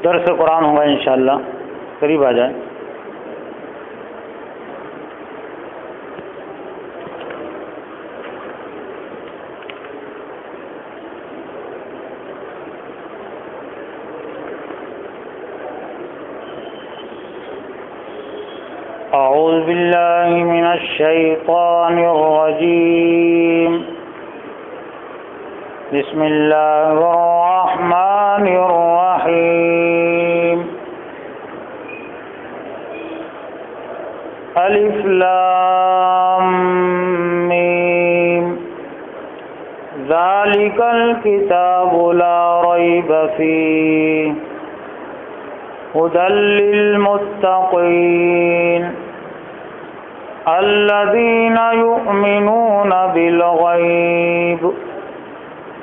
درس قرآن ہوگا انشاءاللہ، قریب آ جائیں۔ اعوذ باللہ من الشیطان الرجیم، بسم اللہ الرحمن الرحیم، الف لام میم، ذالک الکتاب لا ریب فیہ هدى للمتقين الذين يؤمنون بالغيب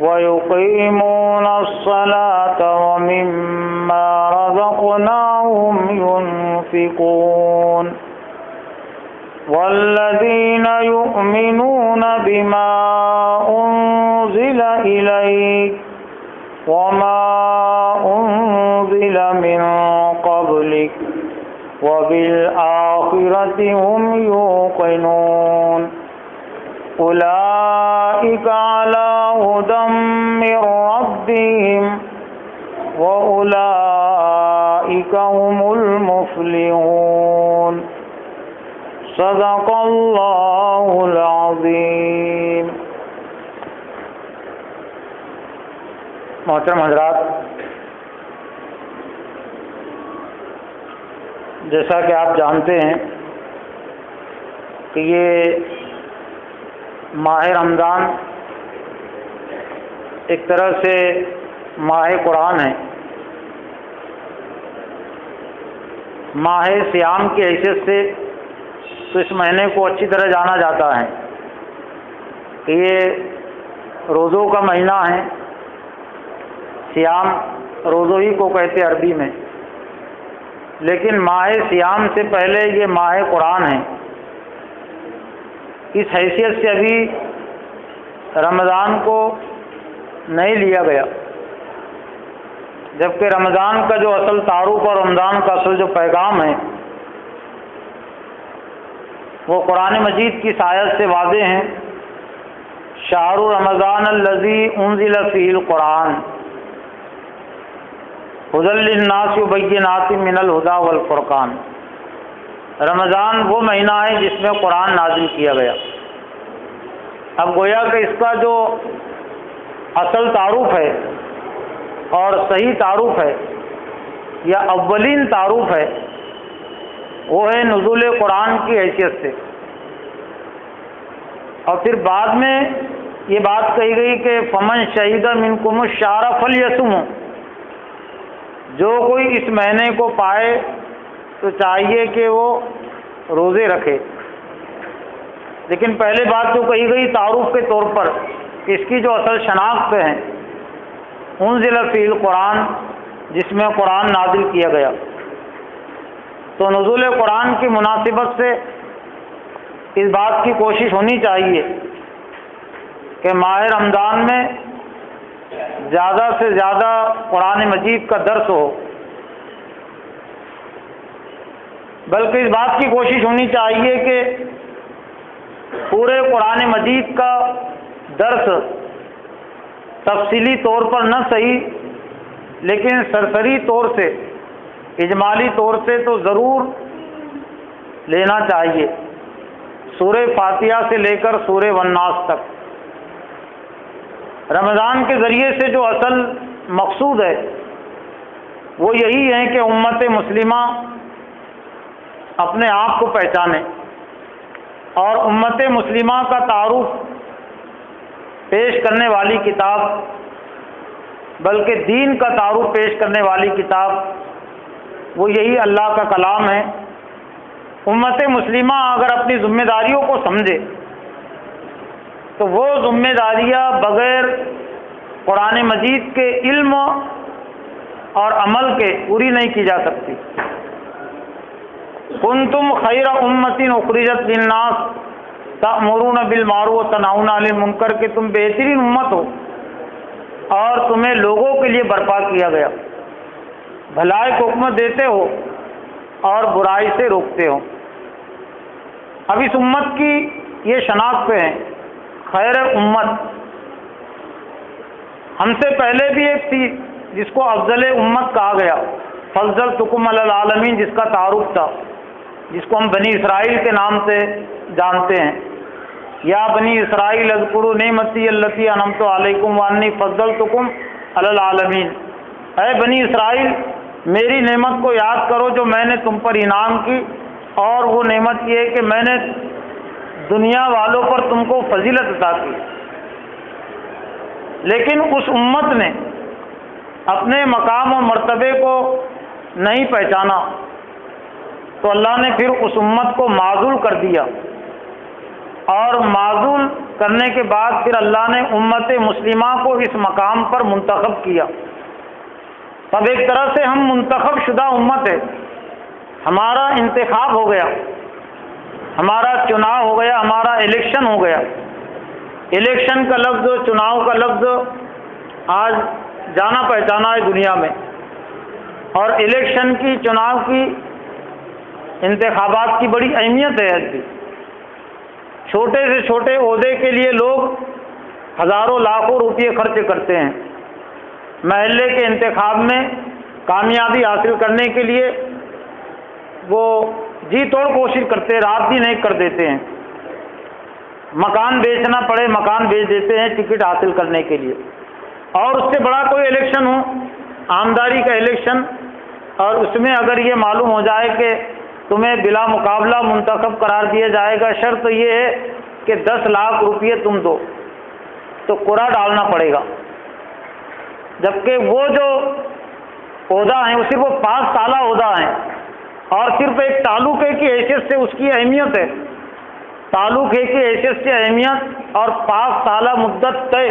ويقيمون الصلاة ومما رزقناهم ينفقون والذين يؤمنون بما أنزل إليك وما أنزل من قبلك وبالآخرة هم يوقنون أولئك على هدى من ربهم وأولئك هم المفلحون صدق الله العظيم۔ محترم حضرات، جیسا کہ آپ جانتے ہیں کہ یہ ماہ رمضان ایک طرح سے ماہ قرآن ہے، ماہ صیام کی حیثیت سے تو اس مہینے کو اچھی طرح جانا جاتا ہے کہ یہ روزوں کا مہینہ ہے۔ صیام روزوں ہی کو کہتے عربی میں، لیکن ماہ صیام سے پہلے یہ ماہ قرآن ہے۔ اس حیثیت سے ابھی رمضان کو نہیں لیا گیا، جبکہ رمضان کا جو اصل تعارف اور رمضان کا اصل جو پیغام ہے وہ قرآن مجید کی آیت سے واضح ہیں۔ شہر رمضان الذی انزل فیہ القرآن ہدی للناس وبینات من الہدی والفرقان۔ رمضان وہ مہینہ ہے جس میں قرآن نازل کیا گیا۔ اب گویا کہ اس کا جو اصل تعارف ہے اور صحیح تعارف ہے یا اولین تعارف ہے وہ ہے نزول قرآن کی حیثیت سے، اور پھر بعد میں یہ بات کہی گئی کہ فمن شہید منکم الشہر فلیصمہ، جو کوئی اس مہینے کو پائے تو چاہیے کہ وہ روزے رکھے۔ لیکن پہلے بات جو کہی گئی تعارف کے طور پر کہ اس کی جو اصل شناخت ہے انزل فیہ القرآن، جس میں قرآن نازل کیا گیا، تو نزول قرآن کی مناسبت سے اس بات کی کوشش ہونی چاہیے کہ ماہ رمضان میں زیادہ سے زیادہ قرآن مجید کا درس ہو، بلکہ اس بات کی کوشش ہونی چاہیے کہ پورے قرآن مجید کا درس تفصیلی طور پر نہ صحیح لیکن سرسری طور سے، اجمالی طور سے تو ضرور لینا چاہیے، سورہ فاتحہ سے لے کر سورہ والناس تک۔ رمضان کے ذریعے سے جو اصل مقصود ہے وہ یہی ہے کہ امت مسلمہ اپنے آپ کو پہچانے اور امت مسلمہ کا تعارف پیش کرنے والی کتاب، بلکہ دین کا تعارف پیش کرنے والی کتاب وہ یہی اللہ کا کلام ہے۔ امت مسلمہ اگر اپنی ذمہ داریوں کو سمجھے تو وہ ذمہ داریاں بغیر قرآن مجید کے علم اور عمل کے پوری نہیں کی جا سکتی۔ کنتم خیر امۃ اخرجت للناس تأمرون بالمعروف وتنہون عن المنکر، کہ تم بہترین امت ہو اور تمہیں لوگوں کے لیے برپا کیا گیا۔ بھلائی کو حکم دیتے ہو اور برائی سے روکتے ہو۔ اب اس امت کی یہ شناخت ہے، خیر امت۔ ہم سے پہلے بھی ایک تھی جس کو افضل امت کہا گیا، فضلتکم علی العالمین، جس کا تعارف تھا، جس کو ہم بنی اسرائیل کے نام سے جانتے ہیں۔ یا بنی اسرائیل اذکروا نعمتی التی انعمت علیکم وانی فضلتکم علی العالمین، اے بنی اسرائیل میری نعمت کو یاد کرو جو میں نے تم پر انعام کی، اور وہ نعمت یہ ہے کہ میں نے دنیا والوں پر تم کو فضیلت عطا کی۔ لیکن اس امت نے اپنے مقام و مرتبے کو نہیں پہچانا، تو اللہ نے پھر اس امت کو معزول کر دیا، اور معزول کرنے کے بعد پھر اللہ نے امت مسلمہ کو اس مقام پر منتخب کیا۔ تب ایک طرح سے ہم منتخب شدہ امت ہے، ہمارا انتخاب ہو گیا، ہمارا چناؤ ہو گیا، ہمارا الیکشن ہو گیا۔ الیکشن کا لفظ، چناؤ کا لفظ آج جانا پہچانا ہے دنیا میں، اور الیکشن کی، چناؤ کی، انتخابات کی بڑی اہمیت ہے آج بھی۔ چھوٹے سے چھوٹے عہدے کے لیے لوگ ہزاروں لاکھوں روپے خرچ کرتے ہیں۔ محلے کے انتخاب میں کامیابی حاصل کرنے کے لیے وہ جی توڑ کوشش کرتے ہیں، رات بھی نہیں کر دیتے ہیں۔ مکان بیچنا پڑے مکان بیچ دیتے ہیں ٹکٹ حاصل کرنے کے لیے۔ اور اس سے بڑا کوئی الیکشن ہو، آمداری کا الیکشن، اور اس میں اگر یہ معلوم ہو جائے کہ تمہیں بلا مقابلہ منتخب قرار دیا جائے گا، شرط یہ ہے کہ 10 لاکھ روپئے تم دو، تو قرعہ ڈالنا پڑے گا۔ جبکہ وہ جو عہدہ ہیں وہ صرف 5 سالہ عہدہ ہیں، اور صرف ایک تعلقے کی حیثیت سے اس کی اہمیت ہے، تعلقے کی حیثیت سے اہمیت، اور 5 سالہ مدت طے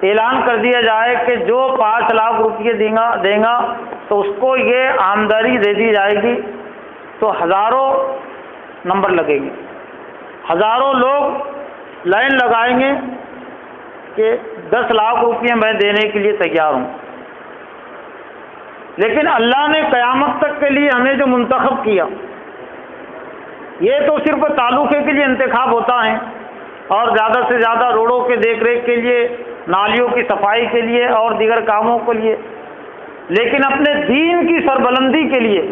اعلان کر دیا جائے کہ جو 5 لاکھ روپئے دے گا تو اس کو یہ آمدنی دے دی جائے گی، تو ہزاروں نمبر لگیں گے، ہزاروں لوگ لائن لگائیں گے کہ 10 لاکھ روپئے میں دینے کے لیے تیار ہوں۔ لیکن اللہ نے قیامت تک کے لیے ہمیں جو منتخب کیا، یہ تو صرف تعلقے کے لیے انتخاب ہوتا ہے، اور زیادہ سے زیادہ روڈوں کے دیکھ ریکھ کے لیے، نالیوں کی صفائی کے لیے اور دیگر کاموں کے لیے۔ لیکن اپنے دین کی سربلندی کے لیے،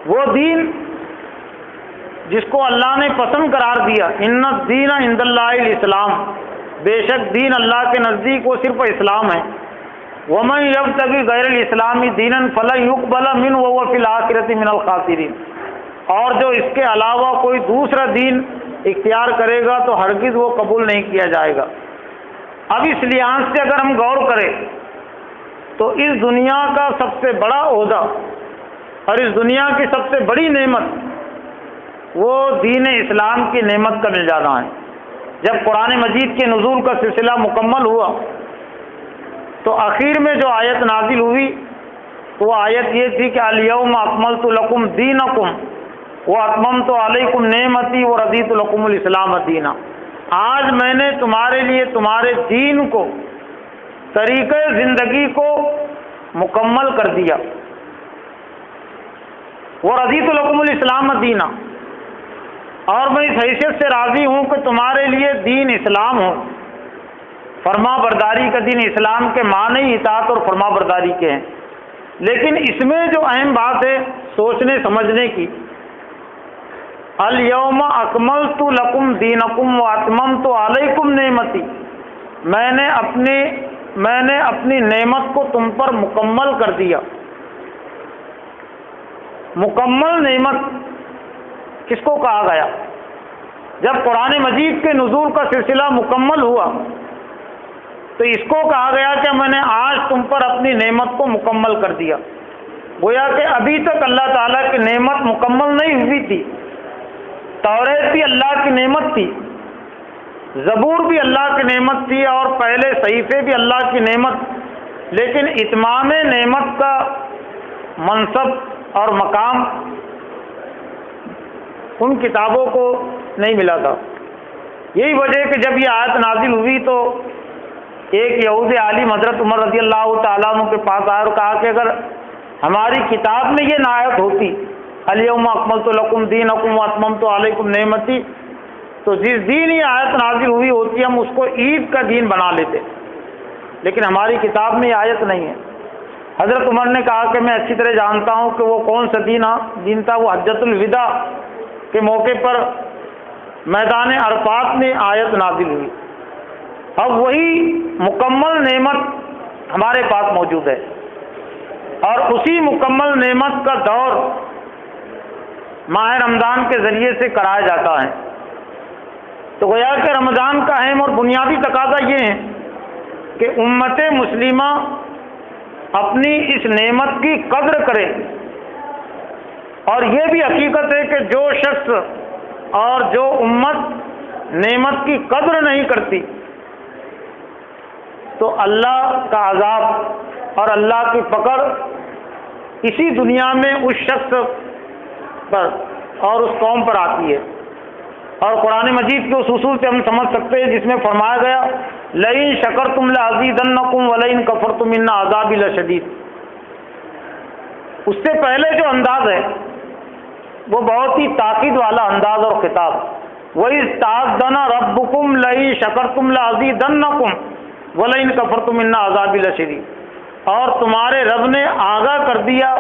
وہ دین جس کو اللہ نے پسند قرار دیا، ان الدین عند اللہ الاسلام، بے شک دین اللہ کے نزدیک وہ صرف اسلام ہے۔ ومن یبتغی غیر الاسلام دینا فلن یقبل منہ وہو فی الآخرۃ من الخاسرین، اور جو اس کے علاوہ کوئی دوسرا دین اختیار کرے گا تو ہرگز وہ قبول نہیں کیا جائے گا۔ اب اس لحاظ سے اگر ہم غور کریں تو اس دنیا کا سب سے بڑا عہدہ اور اس دنیا کی سب سے بڑی نعمت وہ دین اسلام کی نعمت کا مل جانا ہے۔ جب قرآن مجید کے نزول کا سلسلہ مکمل ہوا تو آخر میں جو آیت نازل ہوئی وہ آیت یہ تھی کہ الیوم اکملت لکم دینکم واتممت علیکم نعمتی ورضیت لکم الاسلام دینا، آج میں نے تمہارے لیے تمہارے دین کو، طریقہ زندگی کو مکمل کر دیا، ورضیت لکم الاسلام دینا، اور میں اس حیثیت سے راضی ہوں کہ تمہارے لیے دین اسلام ہو۔ فرما برداری کا دین اسلام کے معنی اطاعت اور فرما برداری کے ہیں، لیکن اس میں جو اہم بات ہے سوچنے سمجھنے کی، الیوم اکملت لکم دینکم واتممت علیکم نعمتی، میں نے اپنی نعمت کو تم پر مکمل کر دیا۔ مکمل نعمت کس کو کہا گیا؟ جب قرآن مجید کے نزول کا سلسلہ مکمل ہوا تو اس کو کہا گیا کہ میں نے آج تم پر اپنی نعمت کو مکمل کر دیا۔ گویا کہ ابھی تک اللہ تعالیٰ کی نعمت مکمل نہیں ہوئی تھی۔ توریت بھی اللہ کی نعمت تھی، زبور بھی اللہ کی نعمت تھی، اور پہلے صحیفے بھی اللہ کی نعمت، لیکن اتمام نعمت کا منصب اور مقام ان کتابوں کو نہیں ملا تھا۔ یہی وجہ کہ جب یہ آیت نازل ہوئی تو ایک یہودی عالم حضرت عمر رضی اللہ تعالیٰ عنہ کے پاس آیا اور کہا کہ اگر ہماری کتاب میں یہ نایت ہوتی الیوم اکملت لکم دینکم واتممت علیکم نعمتی، تو جس دین یہ آیت نازل ہوئی ہوتی ہم اس کو عید کا دین بنا لیتے، لیکن ہماری کتاب میں یہ آیت نہیں ہے۔ حضرت عمر نے کہا کہ میں اچھی طرح جانتا ہوں کہ وہ کون سا دین تھا، وہ حجۃ الوداع کے موقع پر میدان عرفات میں آیت نازل ہوئی۔ اب وہی مکمل نعمت ہمارے پاس موجود ہے، اور اسی مکمل نعمت کا دور ماہ رمضان کے ذریعے سے کرایا جاتا ہے۔ تو گویا کہ رمضان کا اہم اور بنیادی تقاضا یہ ہے کہ امت مسلمہ اپنی اس نعمت کی قدر کرے، اور یہ بھی حقیقت ہے کہ جو شخص اور جو امت نعمت کی قدر نہیں کرتی تو اللہ کا عذاب اور اللہ کی پکڑ اسی دنیا میں اس شخص پر اور اس قوم پر آتی ہے۔ اور قرآن مجید کے اس اصول سے ہم سمجھ سکتے ہیں جس میں فرمایا گیا لئن شکرتم لازیدنکم ولئن کفرتم ان عذابی لشدید۔ اس سے پہلے جو انداز ہے وہ بہت ہی تاکید والا انداز اور خطاب، وَإِذْ تَعَذَّنَ رَبُّكُمْ لَئِن شَكَرْتُمْ لَأَزِيدَنَّكُمْ وَلَئِن كَفَرْتُمْ إِنَّ عَذَابِي لَشَدِيدٌ۔ اور تمہارے رب نے آگاہ کر دیا،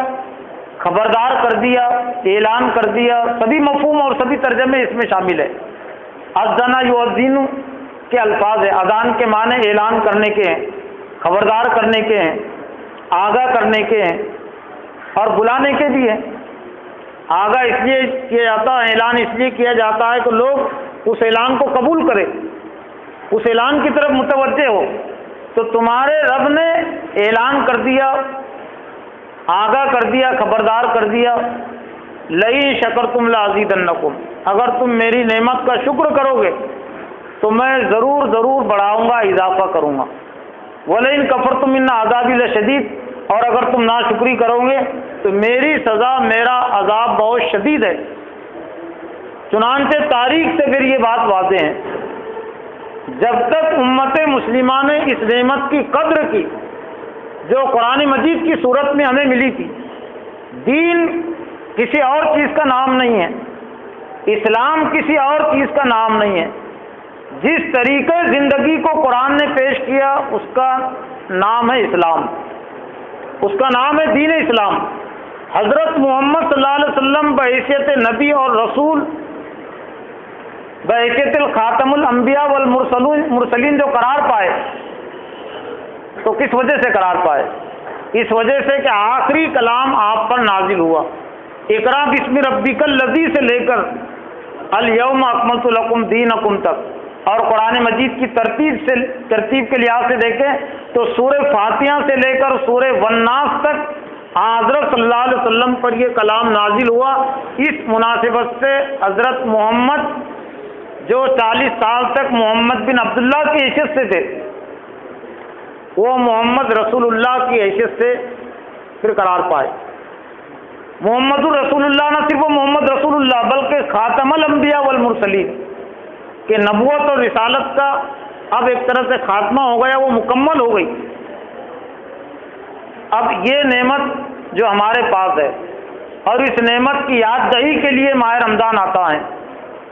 خبردار کر دیا، اعلان کر دیا، سبھی مفہوم اور سبھی ترجمے اس میں شامل ہے۔ اذن یؤذن کے الفاظ ہیں، اذان کے معنی اعلان کرنے کے ہیں، خبردار کرنے کے ہیں، آگاہ کرنے کے ہیں اور بلانے کے بھی ہیں۔ آگاہ اس لیے کیا جاتا ہے، اعلان اس لیے کیا جاتا ہے کہ لوگ اس اعلان کو قبول کریں، اس اعلان کی طرف متوجہ ہو۔ تو تمہارے رب نے اعلان کر دیا، آگاہ کر دیا، خبردار کر دیا، لئن شکرتم لازیدنکم، اگر تم میری نعمت کا شکر کرو گے تو میں ضرور ضرور بڑھاؤں گا، اضافہ کروں گا، ولئن کفرتم ان عذابی لشدید، اور اگر تم ناشکری کرو گے تو میری سزا، میرا عذاب بہت شدید ہے۔ چنانچہ تاریخ سے پھر یہ بات واضح ہے، جب تک امت مسلمہ نے اس نعمت کی قدر کی جو قرآن مجید کی صورت میں ہمیں ملی تھی، دین کسی اور چیز کا نام نہیں ہے، اسلام کسی اور چیز کا نام نہیں ہے، جس طریقے زندگی کو قرآن نے پیش کیا اس کا نام ہے اسلام، اس کا نام ہے دین اسلام۔ حضرت محمد صلی اللہ علیہ وسلم بحیثیت نبی اور رسول، بحیثیت الخاتم الانبیاء والمرسلین جو قرار پائے تو کس وجہ سے قرار پائے؟ اس وجہ سے کہ آخری کلام آپ پر نازل ہوا، اقرا بسم ربک الذی سے لے کر الیوم اکملت لکم دینکم تک، اور قرآن مجید کی ترتیب کے لحاظ سے دیکھیں تو سورہ فاتحہ سے لے کر سورہ والناس تک حضرت صلی اللہ علیہ وسلم پر یہ کلام نازل ہوا۔ اس مناسبت سے حضرت محمد جو 40 سال تک محمد بن عبداللہ کی حیثیت سے تھے، وہ محمد رسول اللہ کی حیثیت سے پھر قرار پائے۔ محمد الرسول اللہ، نہ صرف محمد رسول اللہ بلکہ خاتم الانبیاء والمرسلین، کہ نبوت اور رسالت کا اب ایک طرح سے خاتمہ ہو گیا، وہ مکمل ہو گئی۔ اب یہ نعمت جو ہمارے پاس ہے اور اس نعمت کی یاد دہی کے لیے ماہ رمضان آتا ہے،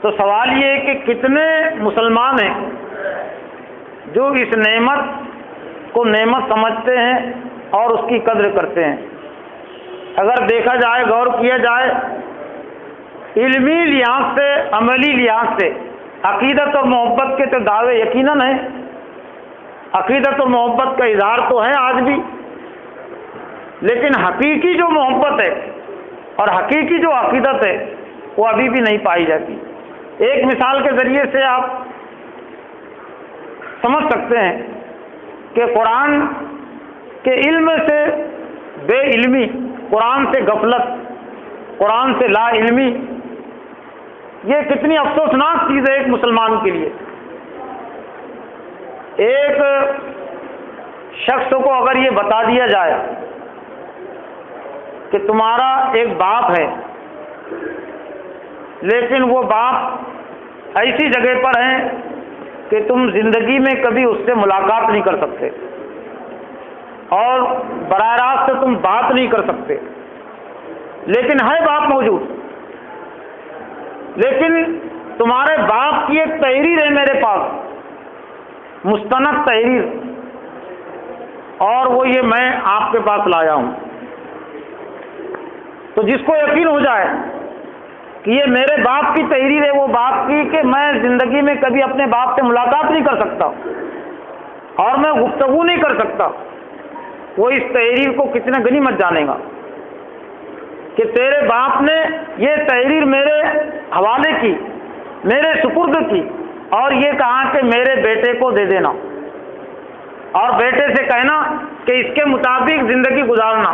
تو سوال یہ ہے کہ کتنے مسلمان ہیں جو اس نعمت کو نعمت سمجھتے ہیں اور اس کی قدر کرتے ہیں۔ اگر دیکھا جائے، غور کیا جائے، علمی لحاظ سے، عملی لحاظ سے عقیدت اور محبت کے تو دعوے یقیناً ہیں، عقیدت اور محبت کا اظہار تو ہے آج بھی، لیکن حقیقی جو محبت ہے اور حقیقی جو عقیدت ہے وہ ابھی بھی نہیں پائی جاتی۔ ایک مثال کے ذریعے سے آپ سمجھ سکتے ہیں کہ قرآن کے علم سے بے علمی، قرآن سے غفلت، قرآن سے لا علمی، یہ کتنی افسوسناک چیز ہے ایک مسلمان کے لیے۔ ایک شخص کو اگر یہ بتا دیا جائے کہ تمہارا ایک باپ ہے، لیکن وہ باپ ایسی جگہ پر ہیں کہ تم زندگی میں کبھی اس سے ملاقات نہیں کر سکتے اور براہ راست سے تم بات نہیں کر سکتے، لیکن ہے باپ موجود، لیکن تمہارے باپ کی ایک تحریر ہے میرے پاس، مستند تحریر، اور وہ یہ میں آپ کے پاس لایا ہوں۔ تو جس کو یقین ہو جائے کہ یہ میرے باپ کی تحریر ہے، وہ باپ کی، کہ میں زندگی میں کبھی اپنے باپ سے ملاقات نہیں کر سکتا اور میں گفتگو نہیں کر سکتا، وہ اس تحریر کو کتنا غنیمت جانے گا کہ تیرے باپ نے یہ تحریر میرے حوالے کی، میرے سپرد کی، اور یہ کہا کہ میرے بیٹے کو دے دینا اور بیٹے سے کہنا کہ اس کے مطابق زندگی گزارنا،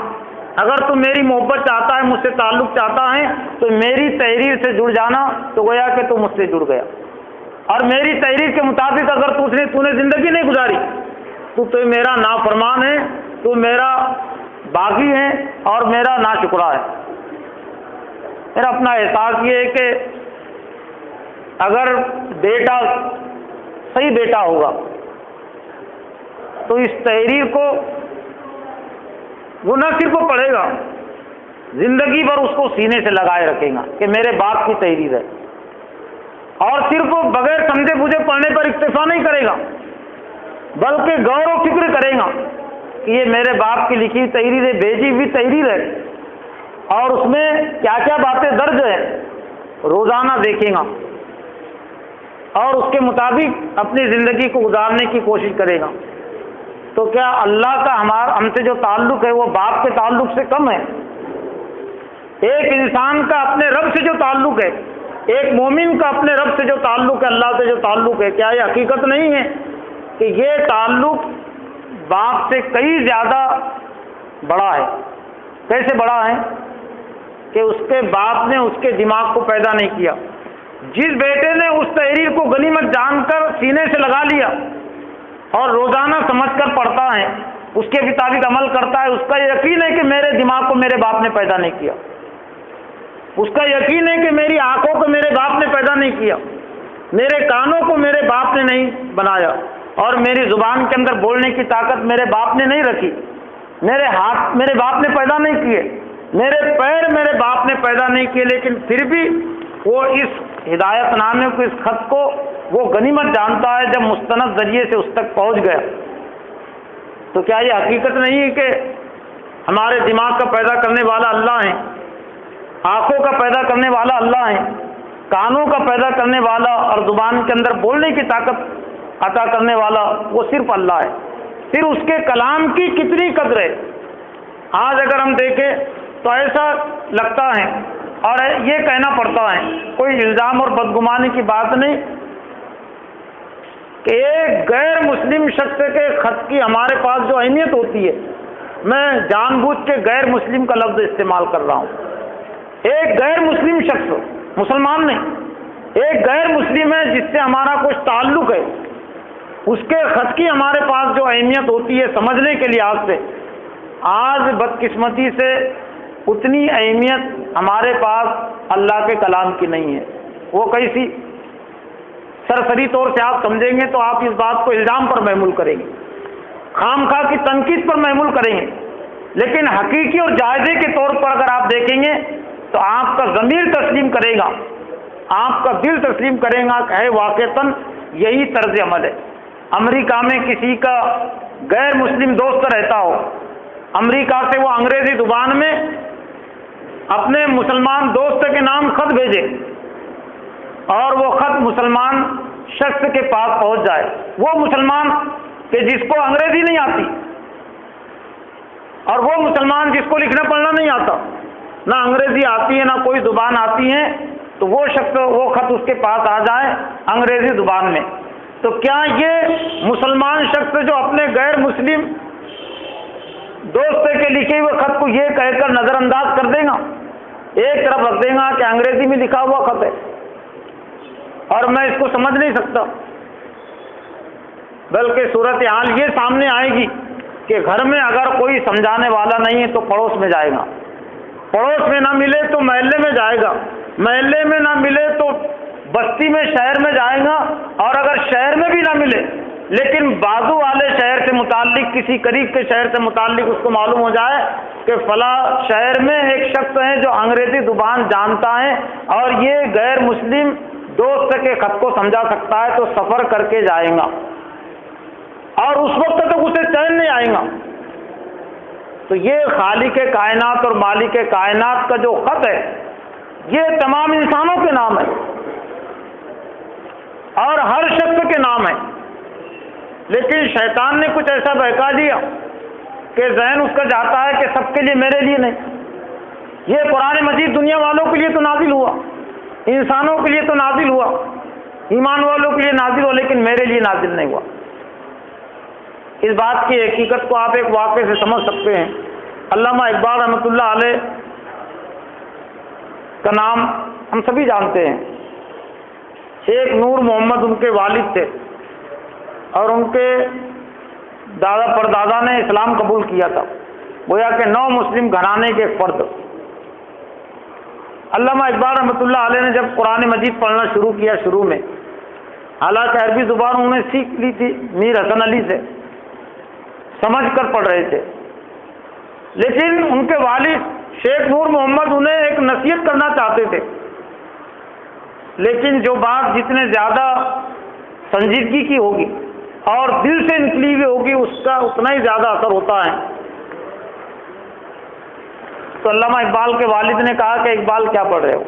اگر تو میری محبت چاہتا ہے، مجھ سے تعلق چاہتا ہے، تو میری تحریر سے جڑ جانا، تو گویا کہ تو مجھ سے جڑ گیا، اور میری تحریر کے مطابق اگر تو نے زندگی نہیں گزاری تو میرا نافرمان ہے، تو میرا باغی ہے اور میرا ناشکرا ہے۔ میرا اپنا احساس یہ ہے کہ اگر بیٹا صحیح بیٹا ہوگا تو اس تحریر کو وہ نہ صرف وہ پڑھے گا، زندگی بھر اس کو سینے سے لگائے رکھے گا کہ میرے باپ کی تحریر ہے، اور صرف وہ بغیر سمجھے بوجھے پڑھنے پر اکتفا نہیں کرے گا، بلکہ غور و فکر کرے گا کہ یہ میرے باپ کی لکھی تحریر ہے، بھیجی ہوئی تحریر ہے، اور اس میں کیا کیا باتیں درج ہیں روزانہ دیکھے گا، اور اس کے مطابق اپنی زندگی کو گزارنے کی کوشش کرے گا۔ تو کیا اللہ کا ہم سے جو تعلق ہے وہ باپ کے تعلق سے کم ہے؟ ایک انسان کا اپنے رب سے جو تعلق ہے، ایک مومن کا اپنے رب سے جو تعلق ہے، اللہ سے جو تعلق ہے، کیا یہ حقیقت نہیں ہے کہ یہ تعلق باپ سے کئی زیادہ بڑا ہے؟ کیسے بڑا ہے؟ کہ اس کے باپ نے اس کے دماغ کو پیدا نہیں کیا۔ جس بیٹے نے اس تحریر کو غنیمت جان کر سینے سے لگا لیا اور روزانہ سمجھ کر پڑھتا ہے، اس کے مطابق عمل کرتا ہے، اس کا یقین ہے کہ میرے دماغ کو میرے باپ نے پیدا نہیں کیا، اس کا یقین ہے کہ میری آنکھوں کو میرے باپ نے پیدا نہیں کیا، میرے کانوں کو میرے باپ نے نہیں بنایا، اور میری زبان کے اندر بولنے کی طاقت میرے باپ نے نہیں رکھی، میرے ہاتھ میرے باپ نے پیدا نہیں کیے، میرے پیر میرے باپ نے پیدا نہیں کیے، لیکن پھر بھی وہ اس ہدایت نامے کو، اس خط کو وہ غنیمت جانتا ہے جب مستند ذریعے سے اس تک پہنچ گیا۔ تو کیا یہ حقیقت نہیں ہے کہ ہمارے دماغ کا پیدا کرنے والا اللہ ہے، آنکھوں کا پیدا کرنے والا اللہ ہے، کانوں کا پیدا کرنے والا اور زبان کے اندر بولنے کی طاقت عطا کرنے والا وہ صرف اللہ ہے؟ پھر اس کے کلام کی کتنی قدر ہے؟ آج اگر ہم دیکھیں تو ایسا لگتا ہے اور یہ کہنا پڑتا ہے، کوئی الزام اور بدگمانی کی بات نہیں، کہ ایک غیر مسلم شخص کے خط کی ہمارے پاس جو اہمیت ہوتی ہے، میں جان بوجھ کے غیر مسلم کا لفظ استعمال کر رہا ہوں، ایک غیر مسلم شخص، مسلمان نہیں، ایک غیر مسلم ہے جس سے ہمارا کچھ تعلق ہے، اس کے خط کی ہمارے پاس جو اہمیت ہوتی ہے سمجھنے کے لحاظ سے، آج بدقسمتی سے اتنی اہمیت ہمارے پاس اللہ کے کلام کی نہیں ہے۔ وہ کیسی سرسری طور سے آپ سمجھیں گے تو آپ اس بات کو الزام پر محمول کریں گے، خام خواہ کی تنقید پر محمول کریں گے، لیکن حقیقی اور جائزے کے طور پر اگر آپ دیکھیں گے تو آپ کا ضمیر تسلیم کرے گا، آپ کا دل تسلیم کرے گا کہ ہے واقعتاً یہی طرز عمل ہے۔ امریکہ میں کسی کا غیر مسلم دوست رہتا ہو، امریکہ سے وہ انگریزی زبان میں اپنے مسلمان دوست کے نام خط بھیجے اور وہ خط مسلمان شخص کے پاس پہنچ جائے، وہ مسلمان کہ جس کو انگریزی نہیں آتی اور وہ مسلمان جس کو لکھنا پڑھنا نہیں آتا، نہ انگریزی آتی ہے نہ کوئی زبان آتی ہے، تو وہ شخص وہ خط اس کے پاس آ جائے انگریزی زبان میں، تو کیا یہ مسلمان شخص جو اپنے غیر مسلم دوست کے لکھے ہوئے خط کو یہ کہہ کر نظر انداز کر دے گا، ایک طرف رکھ دے گا کہ انگریزی میں لکھا ہوا خط ہے اور میں اس کو سمجھ نہیں سکتا، بلکہ صورتحال یہ سامنے آئے گی کہ گھر میں اگر کوئی سمجھانے والا نہیں ہے تو پڑوس میں جائے گا، پڑوس میں نہ ملے تو محلے میں جائے گا، محلے میں نہ ملے تو بستی میں شہر میں جائیں گا اور اگر شہر میں بھی نہ ملے لیکن بازو والے شہر سے متعلق کسی قریب کے شہر سے متعلق اس کو معلوم ہو جائے کہ فلاں شہر میں ایک شخص ہے جو انگریزی زبان جانتا ہے اور یہ غیر مسلم دوست کے خط کو سمجھا سکتا ہے، تو سفر کر کے جائیں گا اور اس وقت تک اسے چین نہیں آئے گا۔ تو یہ خالق کائنات اور مالک کائنات کا جو خط ہے یہ تمام انسانوں کے نام ہے اور ہر شخص کے نام ہے، لیکن شیطان نے کچھ ایسا بہکا دیا کہ ذہن اس کا چاہتا ہے کہ سب کے لیے، میرے لیے نہیں۔ یہ قرآن مجید دنیا والوں کے لیے تو نازل ہوا، انسانوں کے لیے تو نازل ہوا، ایمان والوں کے لیے نازل ہوا، لیکن میرے لیے نازل نہیں ہوا۔ اس بات کی حقیقت کو آپ ایک واقعے سے سمجھ سکتے ہیں۔ علامہ اقبال رحمۃ اللہ علیہ کا نام ہم سبھی جانتے ہیں۔ شیخ نور محمد ان کے والد تھے اور ان کے دادا پردادا نے اسلام قبول کیا تھا، گویا کہ 9 مسلم گھرانے کے ایک فرد۔ علامہ اقبال رحمۃ اللہ علیہ نے جب قرآن مجید پڑھنا شروع کیا شروع میں، حالانکہ عربی زبان انہوں نے سیکھ لی تھی میر حسن علی سے، سمجھ کر پڑھ رہے تھے، لیکن ان کے والد شیخ نور محمد انہیں ایک نصیحت کرنا چاہتے تھے، لیکن جو بات جتنے زیادہ سنجیدگی کی ہوگی اور دل سے نکلی ہوئی ہوگی اس کا اتنا ہی زیادہ اثر ہوتا ہے۔ تو علامہ اقبال کے والد نے کہا کہ اقبال کیا پڑھ رہے ہو؟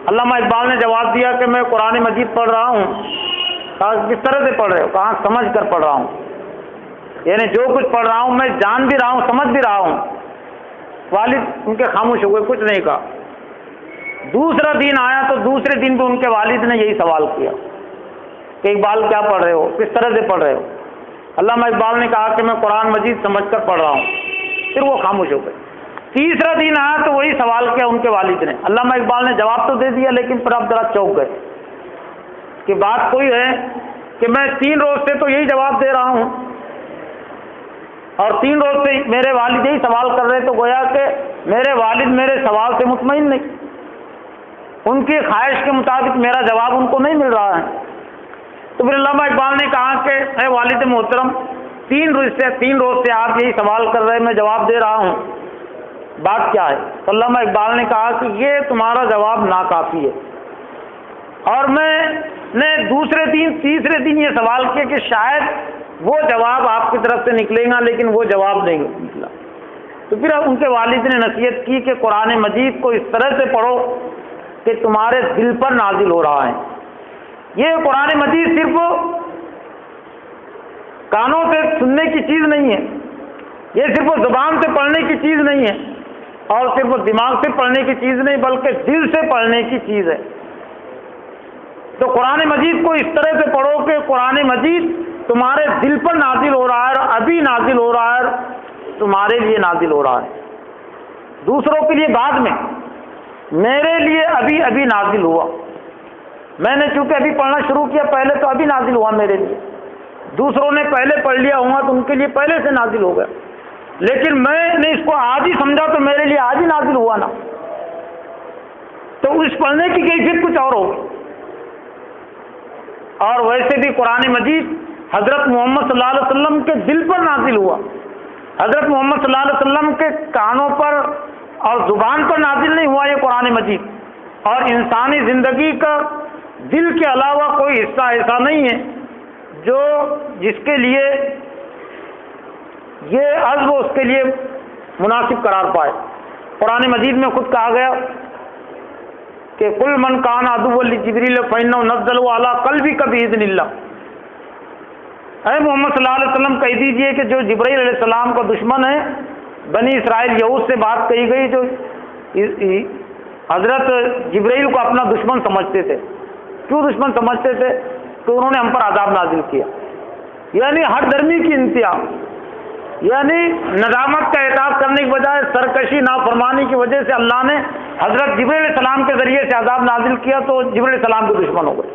علامہ اقبال نے جواب دیا کہ میں قرآن مجید پڑھ رہا ہوں۔ کہا کس طرح سے پڑھ رہے ہو؟ کہا سمجھ کر پڑھ رہا ہوں، یعنی جو کچھ پڑھ رہا ہوں میں جان بھی رہا ہوں، سمجھ بھی رہا ہوں۔ والد ان کے خاموش ہو گئے، کچھ نہیں کہا۔ دوسرا دن آیا تو دوسرے دن بھی ان کے والد نے یہی سوال کیا کہ اقبال کیا پڑھ رہے ہو، کس طرح سے پڑھ رہے ہو؟ علامہ اقبال نے کہا کہ میں قرآن مجید سمجھ کر پڑھ رہا ہوں۔ پھر وہ خاموش ہو گئے۔ تیسرا دن آیا تو وہی سوال کیا ان کے والد نے۔ علامہ اقبال نے جواب تو دے دیا، لیکن پھر اب ذرا چونک گئے کہ بات کوئی ہے کہ میں 3 روز سے تو یہی جواب دے رہا ہوں اور 3 روز سے میرے والد یہی سوال کر رہے، تو گویا کہ میرے والد میرے سوال سے مطمئن نہیں، ان کی خواہش کے مطابق میرا جواب ان کو نہیں مل رہا ہے۔ تو پھر علامہ اقبال نے کہا کہ اے والد محترم، 3 روز سے آپ یہی سوال کر رہے، میں جواب دے رہا ہوں، بات کیا ہے؟ تو علامہ اقبال نے کہا کہ یہ تمہارا جواب ناکافی ہے، اور میں نے تیسرے دن یہ سوال کیا کہ شاید وہ جواب آپ کی طرف سے نکلے گا، لیکن وہ جواب نہیں نکلا۔ تو پھر ان کے والد نے نصیحت کی کہ قرآن مجید کو اس طرح سے پڑھو کہ تمہارے دل پر نازل ہو رہا ہے۔ یہ قرآن مجید صرف کانوں سے سننے کی چیز نہیں ہے، یہ صرف زبان سے پڑھنے کی چیز نہیں ہے اور صرف دماغ سے پڑھنے کی چیز نہیں، بلکہ دل سے پڑھنے کی چیز ہے۔ تو قرآن مجید کو اس طرح سے پڑھو کہ قرآن مجید تمہارے دل پر نازل ہو رہا ہے اور ابھی نازل ہو رہا ہے، تمہارے لیے نازل ہو رہا ہے، دوسروں کے لیے بعد میں، میرے لیے ابھی ابھی نازل ہوا۔ میں نے چونکہ ابھی پڑھنا شروع کیا، پہلے تو ابھی نازل ہوا میرے لیے، دوسروں نے پہلے پڑھ لیا ہوا تو ان کے لیے پہلے سے نازل ہو گیا، لیکن میں نے اس کو آج ہی سمجھا تو میرے لیے آج ہی نازل ہوا نا۔ تو اس پڑھنے کی کیفیت کچھ اور ہوگی۔ اور ویسے بھی قرآن مجید حضرت محمد صلی اللہ علیہ وسلم کے دل پر نازل ہوا، حضرت محمد صلی اللہ علیہ وسلم کے کانوں پر اور زبان پر نازل نہیں ہوا یہ قرآن مجید، اور انسانی زندگی کا دل کے علاوہ کوئی حصہ ایسا نہیں ہے جس کے لیے یہ عزم اس کے لیے مناسب قرار پائے۔ قرآن مجید میں خود کہا گیا کہ کل من کان عدو لجبریل فإنه نزلہ علی قلبک بإذن اللہ۔ اے محمد صلی اللہ علیہ وسلم کہہ دیجئے کہ جو جبرائیل علیہ السلام کا دشمن ہے، بنی اسرائیل یہود سے بات کہی گئی جو حضرت جبرائیل کو اپنا دشمن سمجھتے تھے۔ کیوں دشمن سمجھتے تھے؟ کہ انہوں نے ہم پر عذاب نازل کیا، یعنی ہر درمی کی انتہا، یعنی ندامت کا اعتراف کرنے کی بجائے سرکشی نافرمانی کی وجہ سے اللہ نے حضرت جبرائیل علیہ السلام کے ذریعے سے عذاب نازل کیا، تو جبرائیل علیہ السلام کے دشمن ہو گئے،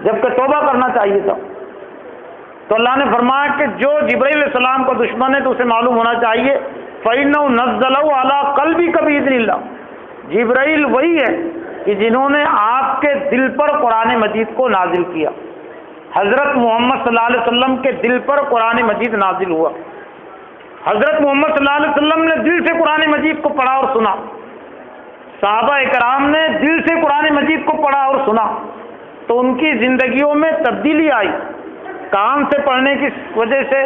جبکہ توبہ کرنا چاہیے تھا۔ تو اللہ نے فرمایا کہ جو جبرائیل علیہ السلام کا دشمن ہے تو اسے معلوم ہونا چاہیے فَإِنَّهُ نَزَّلَهُ عَلَىٰ قَلْبِكَ بِإِذْنِ اللَّهِ، جبرائیل وہی ہے کہ جنہوں نے آپ کے دل پر قرآن مجید کو نازل کیا۔ حضرت محمد صلی اللہ علیہ وسلم کے دل پر قرآن مجید نازل ہوا، حضرت محمد صلی اللہ علیہ وسلم نے دل سے قرآن مجید کو پڑھا اور سنا، صحابہ کرام نے دل سے قرآن مجید کو پڑھا اور سنا، تو ان کی زندگیوں میں تبدیلی آئی۔ کان سے پڑھنے کی وجہ سے،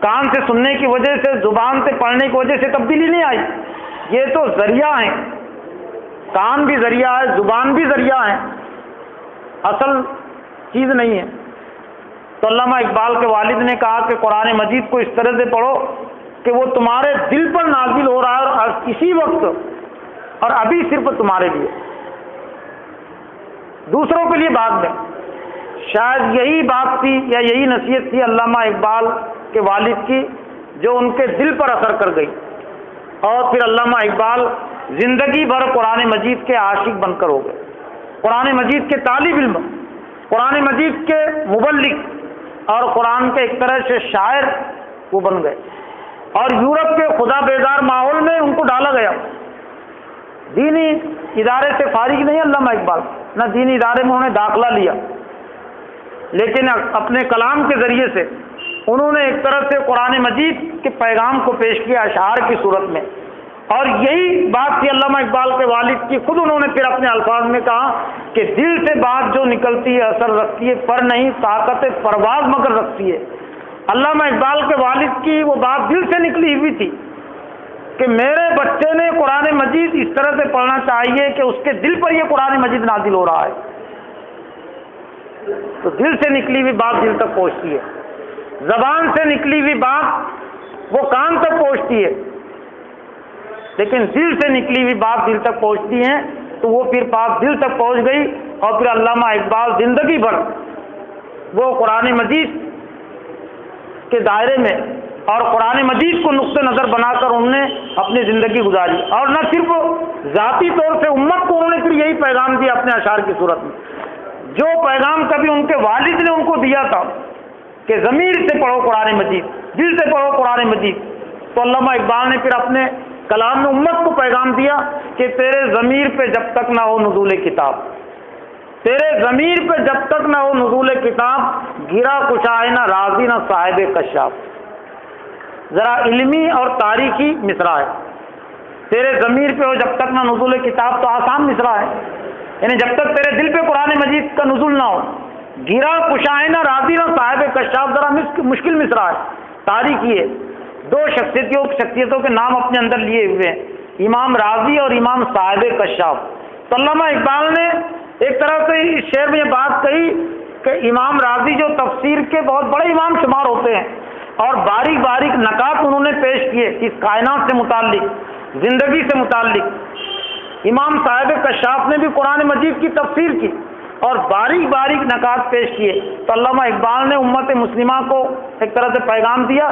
کان سے سننے کی وجہ سے، زبان سے پڑھنے کی وجہ سے تبدیلی نہیں آئی، یہ تو ذریعہ ہیں، کان بھی ذریعہ ہے، زبان بھی ذریعہ ہے، اصل چیز نہیں ہے۔ تو علامہ اقبال کے والد نے کہا کہ قرآن مجید کو اس طرح سے پڑھو کہ وہ تمہارے دل پر نازل ہو رہا ہے اور اسی وقت اور ابھی صرف تمہارے لیے، دوسروں کے لیے بعد میں۔ شاید یہی بات تھی یا یہی نصیحت تھی علامہ اقبال کے والد کی جو ان کے دل پر اثر کر گئی، اور پھر علامہ اقبال زندگی بھر قرآن مجید کے عاشق بن کر ہو گئے، قرآن مجید کے طالب علم، قرآن مجید کے مبلغ اور قرآن کے ایک طرح سے شاعر وہ بن گئے، اور یورپ کے خدا بیدار ماحول میں ان کو ڈالا گیا۔ دینی ادارے سے فارغ نہیں علامہ اقبال، نہ دینی ادارے میں انہوں نے داخلہ لیا، لیکن اپنے کلام کے ذریعے سے انہوں نے ایک طرح سے قرآن مجید کے پیغام کو پیش کیا اشعار کی صورت میں، اور یہی بات تھی علامہ اقبال کے والد کی۔ خود انہوں نے پھر اپنے الفاظ میں کہا کہ دل سے بات جو نکلتی ہے اثر رکھتی ہے، پر نہیں طاقت پرواز مگر رکھتی ہے۔ علامہ اقبال کے والد کی وہ بات دل سے نکلی ہوئی تھی کہ میرے بچے نے قرآن مجید اس طرح سے پڑھنا چاہیے کہ اس کے دل پر یہ قرآن مجید نازل ہو رہا ہے، تو دل سے نکلی ہوئی بات دل تک پہنچتی ہے، زبان سے نکلی ہوئی بات وہ کان تک پہنچتی ہے، لیکن دل سے نکلی ہوئی بات دل تک پہنچتی ہے، تو وہ پھر بات دل تک پہنچ گئی، اور پھر علامہ اقبال زندگی بھر وہ قرآن مجید کے دائرے میں اور قرآن مجید کو نقطہ نظر بنا کر انہوں نے اپنی زندگی گزاری، اور نہ صرف ذاتی طور سے امت کو انہوں نے پھر یہی پیغام دیا اپنے اشعار کی صورت میں، جو پیغام کبھی ان کے والد نے ان کو دیا تھا کہ ضمیر سے پڑھو قرآن مجید، دل سے پڑھو قرآن مجید، تو علامہ اقبال نے پھر اپنے کلام میں امت کو پیغام دیا کہ تیرے ضمیر پہ جب تک نہ ہو نزول کتاب، تیرے ضمیر پہ جب تک نہ ہو نزول کتاب، گرا کشائے نہ راضی نہ صاحب کشاف۔ ذرا علمی اور تاریخی مصرع ہے، تیرے ضمیر پہ ہو جب تک نہ نزول کتاب، تو آسان مصرع ہے، یعنی جب تک تیرے دل پہ قرآن مجید کا نزول نہ ہو، گرا کشائے نہ راضی نہ صاحب کشاف، ذرا مشکل مصرع ہے، تاریخی ہے۔ دو شخصیتوں کے نام اپنے اندر لیے ہوئے ہیں، امام راضی اور امام صاحب کشاف۔ تو علامہ اقبال نے ایک طرح سے اس شعر میں یہ بات کہی کہ امام راضی جو تفسیر کے بہت بڑے امام شمار ہوتے ہیں، اور باریک باریک نکات انہوں نے پیش کیے اس کائنات سے متعلق، زندگی سے متعلق۔ امام صاحب کشاف نے بھی قرآن مجید کی تفسیر کی اور باریک باریک نکات پیش کیے۔ تو علامہ اقبال نے امت مسلمہ کو ایک طرح سے پیغام دیا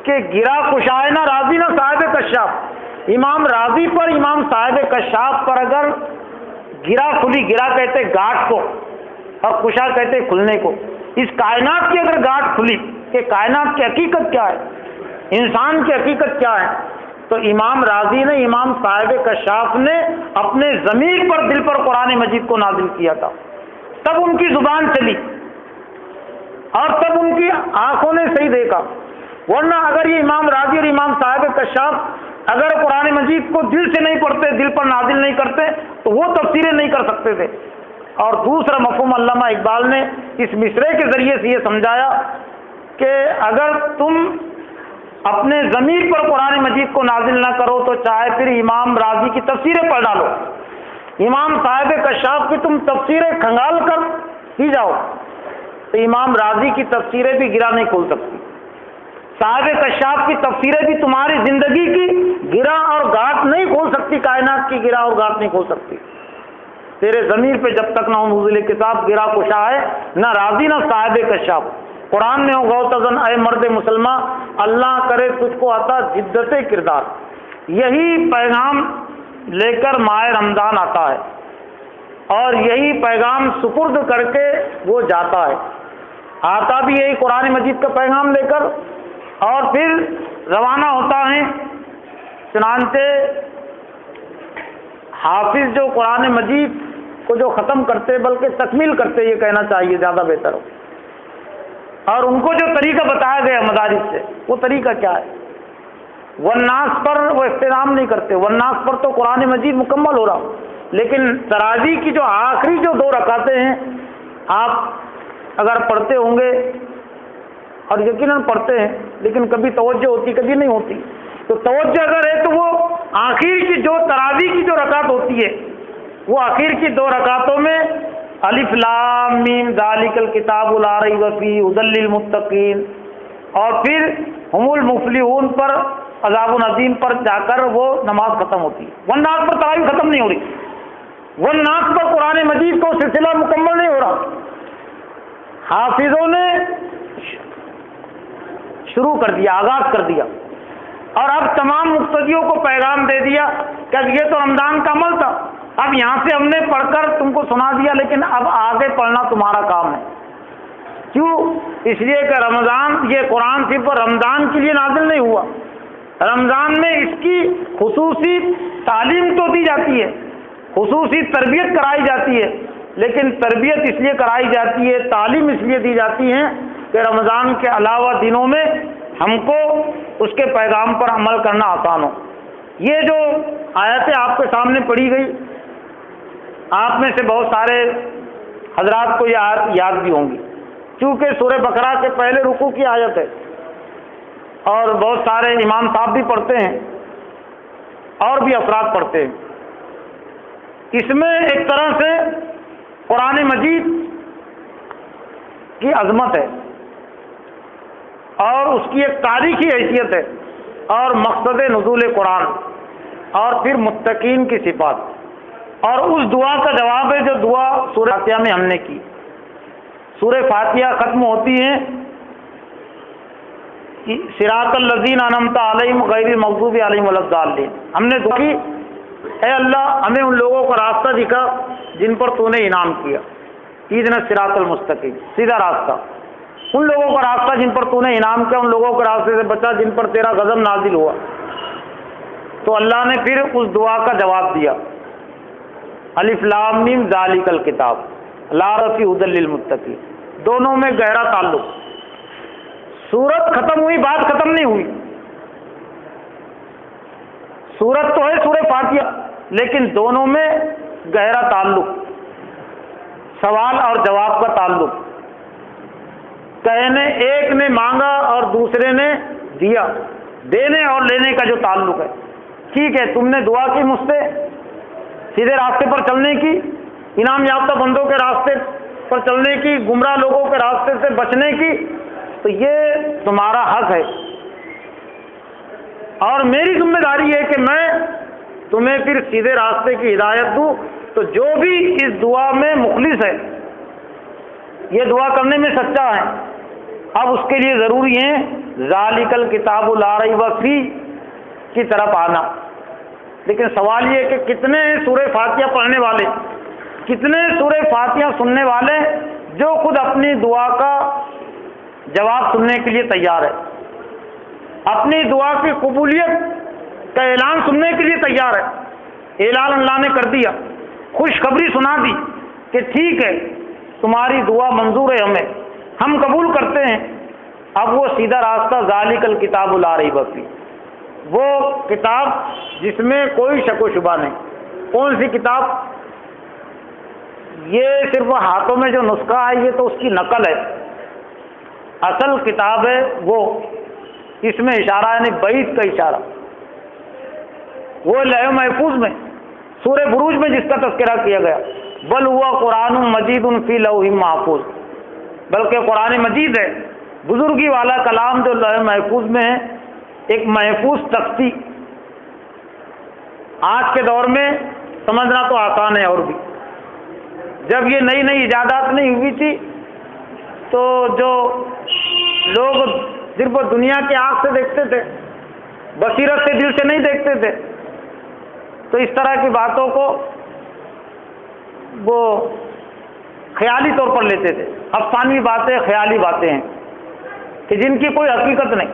کہ گرا کشائے نہ راضی نہ صاحب کشاف، امام راضی پر، امام صاحب کشاف پر اگر گرا کھلی، گرا کہتے گاٹھ کو اور کشا کہتے کھلنے کو، اس کائنات کی اگر گاٹھ کھلی کہ کائنات کی حقیقت کیا ہے، انسان کی حقیقت کیا ہے، تو امام راضی نے، امام صاحب کشاف نے اپنے ضمیر پر، دل پر قرآن مجید کو نازل کیا تھا، تب ان کی زبان چلی اور تب ان کی آنکھوں نے صحیح دیکھا۔ ورنہ اگر یہ امام راضی اور امام صاحب کشاف اگر قرآن مجید کو دل سے نہیں پڑھتے، دل پر نازل نہیں کرتے، تو وہ تفسیریں نہیں کر سکتے تھے۔ اور دوسرا مفہوم علامہ اقبال نے اس مصرعے کے ذریعے سے یہ سمجھایا کہ اگر تم اپنے ضمیر پر قرآن مجید کو نازل نہ کرو تو چاہے پھر امام راضی کی تفسیریں پڑھ ڈالو، امام صاحب کشاف کی تم تفسیریں کھنگال کر ہی جاؤ، تو امام راضی کی تفسیریں بھی گرا نہیں کھول سکتی، صاحب کشاف کی تفسیریں بھی تمہاری زندگی کی گرا اور گاٹ نہیں کھول سکتی، کائنات کی گرا اور گاٹ نہیں کھول سکتی۔ تیرے ضمیر پہ جب تک نہ ہو نزول کتاب، گرا کشا ہے نہ راضی نہ صاحب کشاف۔ قرآن میں ہو غوتزن اے مرد مسلمان، اللہ کرے تجھ کو عطا جدت کردار۔ یہی پیغام لے کر ماہ رمضان آتا ہے، اور یہی پیغام سپرد کر کے وہ جاتا ہے، آتا بھی یہی قرآن مجید کا پیغام لے کر اور پھر روانہ ہوتا ہے۔ چنانچہ حافظ جو قرآن مجید کو جو ختم کرتے بلکہ تکمیل کرتے، یہ کہنا چاہیے زیادہ بہتر ہو. اور ان کو جو طریقہ بتایا گیا مدارس سے، وہ طریقہ کیا ہے؟ والناس پر وہ احترام نہیں کرتے. والناس پر تو قرآن مجید مکمل ہو رہا، لیکن تراویح کی جو آخری جو 2 رکعتیں ہیں، آپ اگر پڑھتے ہوں گے، اور یقیناً پڑھتے ہیں، لیکن کبھی توجہ ہوتی کبھی نہیں ہوتی. تو توجہ اگر ہے تو وہ آخر کی جو تراویح کی جو رکعت ہوتی ہے، وہ آخر کی 2 رکعتوں میں الف لام میم ذالک الکتاب لا ریب فیہ ھدی للمتقین، اور پھر ھم المفلحون پر عذاب عظیم پر جا کر وہ نماز ختم ہوتی ہے. والناس پر تراویح ختم نہیں ہو رہی، والناس پر قرآن مجید کو سلسلہ مکمل نہیں ہو رہا. حافظوں نے شروع کر دیا، آغاز کر دیا، اور اب تمام مقتدیوں کو پیغام دے دیا کہ اب یہ تو رمضان کا عمل تھا، اب یہاں سے ہم نے پڑھ کر تم کو سنا دیا، لیکن اب آگے پڑھنا تمہارا کام ہے. کیوں؟ اس لیے کہ رمضان، یہ قرآن صرف رمضان کے لیے نازل نہیں ہوا. رمضان میں اس کی خصوصی تعلیم تو دی جاتی ہے، خصوصی تربیت کرائی جاتی ہے، لیکن تربیت اس لیے کرائی جاتی ہے، تعلیم اس لیے دی جاتی ہے کہ رمضان کے علاوہ دنوں میں ہم کو اس کے پیغام پر عمل کرنا آسان ہو. یہ جو آیتیں آپ کے سامنے پڑھی گئی، آپ میں سے بہت سارے حضرات کو یہ آیت یاد بھی ہوں گی، چونکہ سورہ بقرہ کے پہلے رکوع کی آیت ہے، اور بہت سارے امام صاحب بھی پڑھتے ہیں اور بھی افراد پڑھتے ہیں. اس میں ایک طرح سے قرآن مجید کی عظمت ہے، اور اس کی ایک تاریخی حیثیت ہے، اور مقصد نزول قرآن، اور پھر متقین کی صفات، اور اس دعا کا جواب ہے جو دعا سورہ فاتحہ میں ہم نے کی. سورہ فاتحہ ختم ہوتی ہے صراط الذین انعمت علیہم غیر المغضوب علیہم ولا الضالین. ہم نے دعا کی، اے اللہ ہمیں ان لوگوں کا راستہ دکھا جن پر تو نے انعام کیا، اہدنا الصراط المستقیم، سیدھا راستہ. ان لوگوں کا راستہ جن پر تو نے انعام کیا، ان لوگوں کے راستے سے بچا جن پر تیرا غضب نازل ہوا. تو اللہ نے پھر اس دعا کا جواب دیا، الف لام میم ذالک الکتاب لا ریب فیہ ھدی للمتقین. دونوں میں گہرا تعلق. سورت ختم ہوئی، بات ختم نہیں ہوئی. سورت تو ہے سورہ فاتحہ، لیکن دونوں میں گہرا تعلق، سوال اور جواب کا تعلق. کہنے ایک نے مانگا اور دوسرے نے دیا، دینے اور لینے کا جو تعلق ہے. ٹھیک ہے، تم نے دعا کی مجھ سے سیدھے راستے پر چلنے کی، انعام یافتہ بندوں کے راستے پر چلنے کی، گمراہ لوگوں کے راستے سے بچنے کی، تو یہ تمہارا حق ہے، اور میری ذمہ داری ہے کہ میں تمہیں پھر سیدھے راستے کی ہدایت دوں. تو جو بھی اس دعا میں مخلص ہے، یہ دعا کرنے میں سچا ہے، اب اس کے لیے ضروری ہے ذالک الکتاب لا ریب فیہ کی طرف آنا. لیکن سوال یہ ہے کہ کتنے سورہ فاتحہ پڑھنے والے، کتنے سورہ فاتحہ سننے والے جو خود اپنی دعا کا جواب سننے کے لیے تیار ہے، اپنی دعا کی قبولیت کا اعلان سننے کے لیے تیار ہے. اعلان اللہ نے کر دیا، خوشخبری سنا دی کہ ٹھیک ہے تمہاری دعا منظور ہے، ہم قبول کرتے ہیں. اب وہ سیدھا راستہ ذالک الکتاب لا ریب فیہ، وہ کتاب جس میں کوئی شک و شبہ نہیں. کون سی کتاب؟ یہ صرف ہاتھوں میں جو نسخہ ہے یہ تو اس کی نقل ہے، اصل کتاب ہے وہ. اس میں اشارہ یعنی بعید کا اشارہ، وہ لوح محفوظ میں سورہ بروج میں جس کا تذکرہ کیا گیا، بل ہوا قرآن مجید فی لوح محفوظ، بلکہ قرآن مجید ہے بزرگی والا کلام جو لوح محفوظ میں ہے، ایک محفوظ تختی. آج کے دور میں سمجھنا تو آسان ہے، اور بھی جب یہ نئی نئی ایجادات نہیں ہوئی تھی تو جو لوگ صرف دنیا کی آنکھ سے دیکھتے تھے، بصیرت سے دل سے نہیں دیکھتے تھے، تو اس طرح کی باتوں کو وہ خیالی طور پر لیتے تھے. افسانوی باتیں، خیالی باتیں ہیں کہ جن کی کوئی حقیقت نہیں،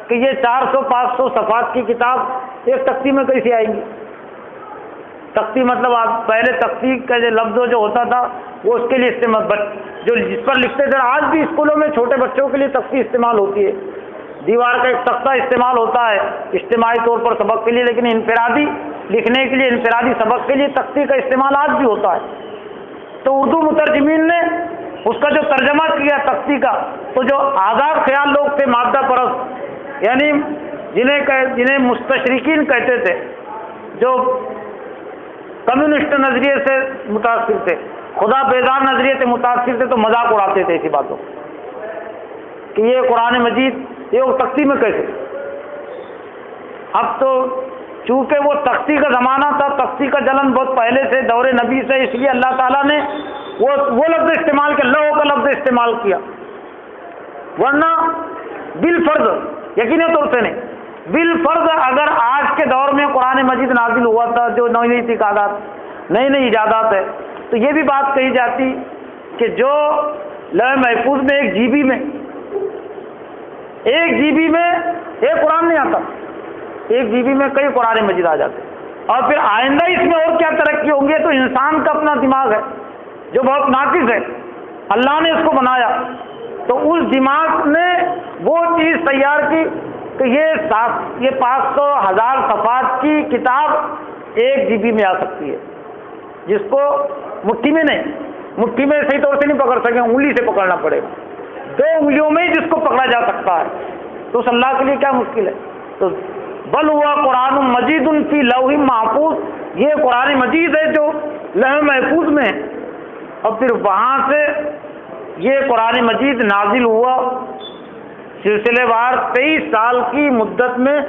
کہ یہ 400-500 صفحات کی کتاب ایک تختی میں کیسے آئیں گی. تختی مطلب آپ پہلے تختی کا جو لفظ جو ہوتا تھا وہ اس کے لیے استعمال جو جس پر لکھتے تھے، آج بھی اسکولوں میں چھوٹے بچوں کے لیے تختی استعمال ہوتی ہے، دیوار کا ایک تختہ استعمال ہوتا ہے اجتماعی طور پر سبق کے لیے، لیکن انفرادی لکھنے کے لیے، انفرادی سبق کے لیے تختی کا استعمال آج بھی ہوتا ہے۔ تو اردو مترجمین نے اس کا جو ترجمہ کیا تختی کا، تو جو آزاد خیال لوگ تھے، مادہ پرست، یعنی جنہیں مستشرقین کہتے تھے، جو کمیونسٹ نظریے سے متاثر تھے، خدا بیدار نظریے سے متاثر تھے، تو مذاق اڑاتے تھے اسی باتوں کہ یہ قرآن مجید یہ تختی میں کیسے۔ اب تو چونکہ وہ تختی کا زمانہ تھا، تختی کا چلن بہت پہلے سے دور نبی سے، اس لیے اللہ تعالیٰ نے وہ لفظ استعمال کیا، لوح کا لفظ استعمال کیا، ورنہ بالفرض یقینی طور سے نہیں، بالفرض اگر آج کے دور میں قرآن مجید نازل ہوا تھا، جو نئی نئی تقادات، نئی نئی ایجادات ہے، تو یہ بھی بات کہی جاتی کہ جو لوح محفوظ میں 1 GB میں 1 GB میں ایک قرآن نہیں آتا، 1 GB میں کئی قرآن مجید آ جاتے، اور پھر آئندہ اس میں اور کیا ترقی ہوں گے۔ تو انسان کا اپنا دماغ ہے جو بہت ناقص ہے، اللہ نے اس کو بنایا، تو اس دماغ نے وہ چیز تیار کی کہ یہ 500,000 صفحات کی کتاب 1 GB میں آ سکتی ہے، جس کو مٹھی میں نہیں، مٹھی میں صحیح طور سے نہیں پکڑ سکیں، انگلی سے پکڑنا پڑے گا، 2 انگلیوں میں ہی جس کو پکڑا جا سکتا ہے، تو اس اللہ کے لیے کیا مشکل ہے۔ تو بل ہوا قرآن مجید فی لوح محفوظ، یہ قرآن مجید ہے جو لوح محفوظ میں ہے، اور پھر وہاں سے یہ قرآن مجید نازل ہوا سلسلے وار 23 سال کی مدت میں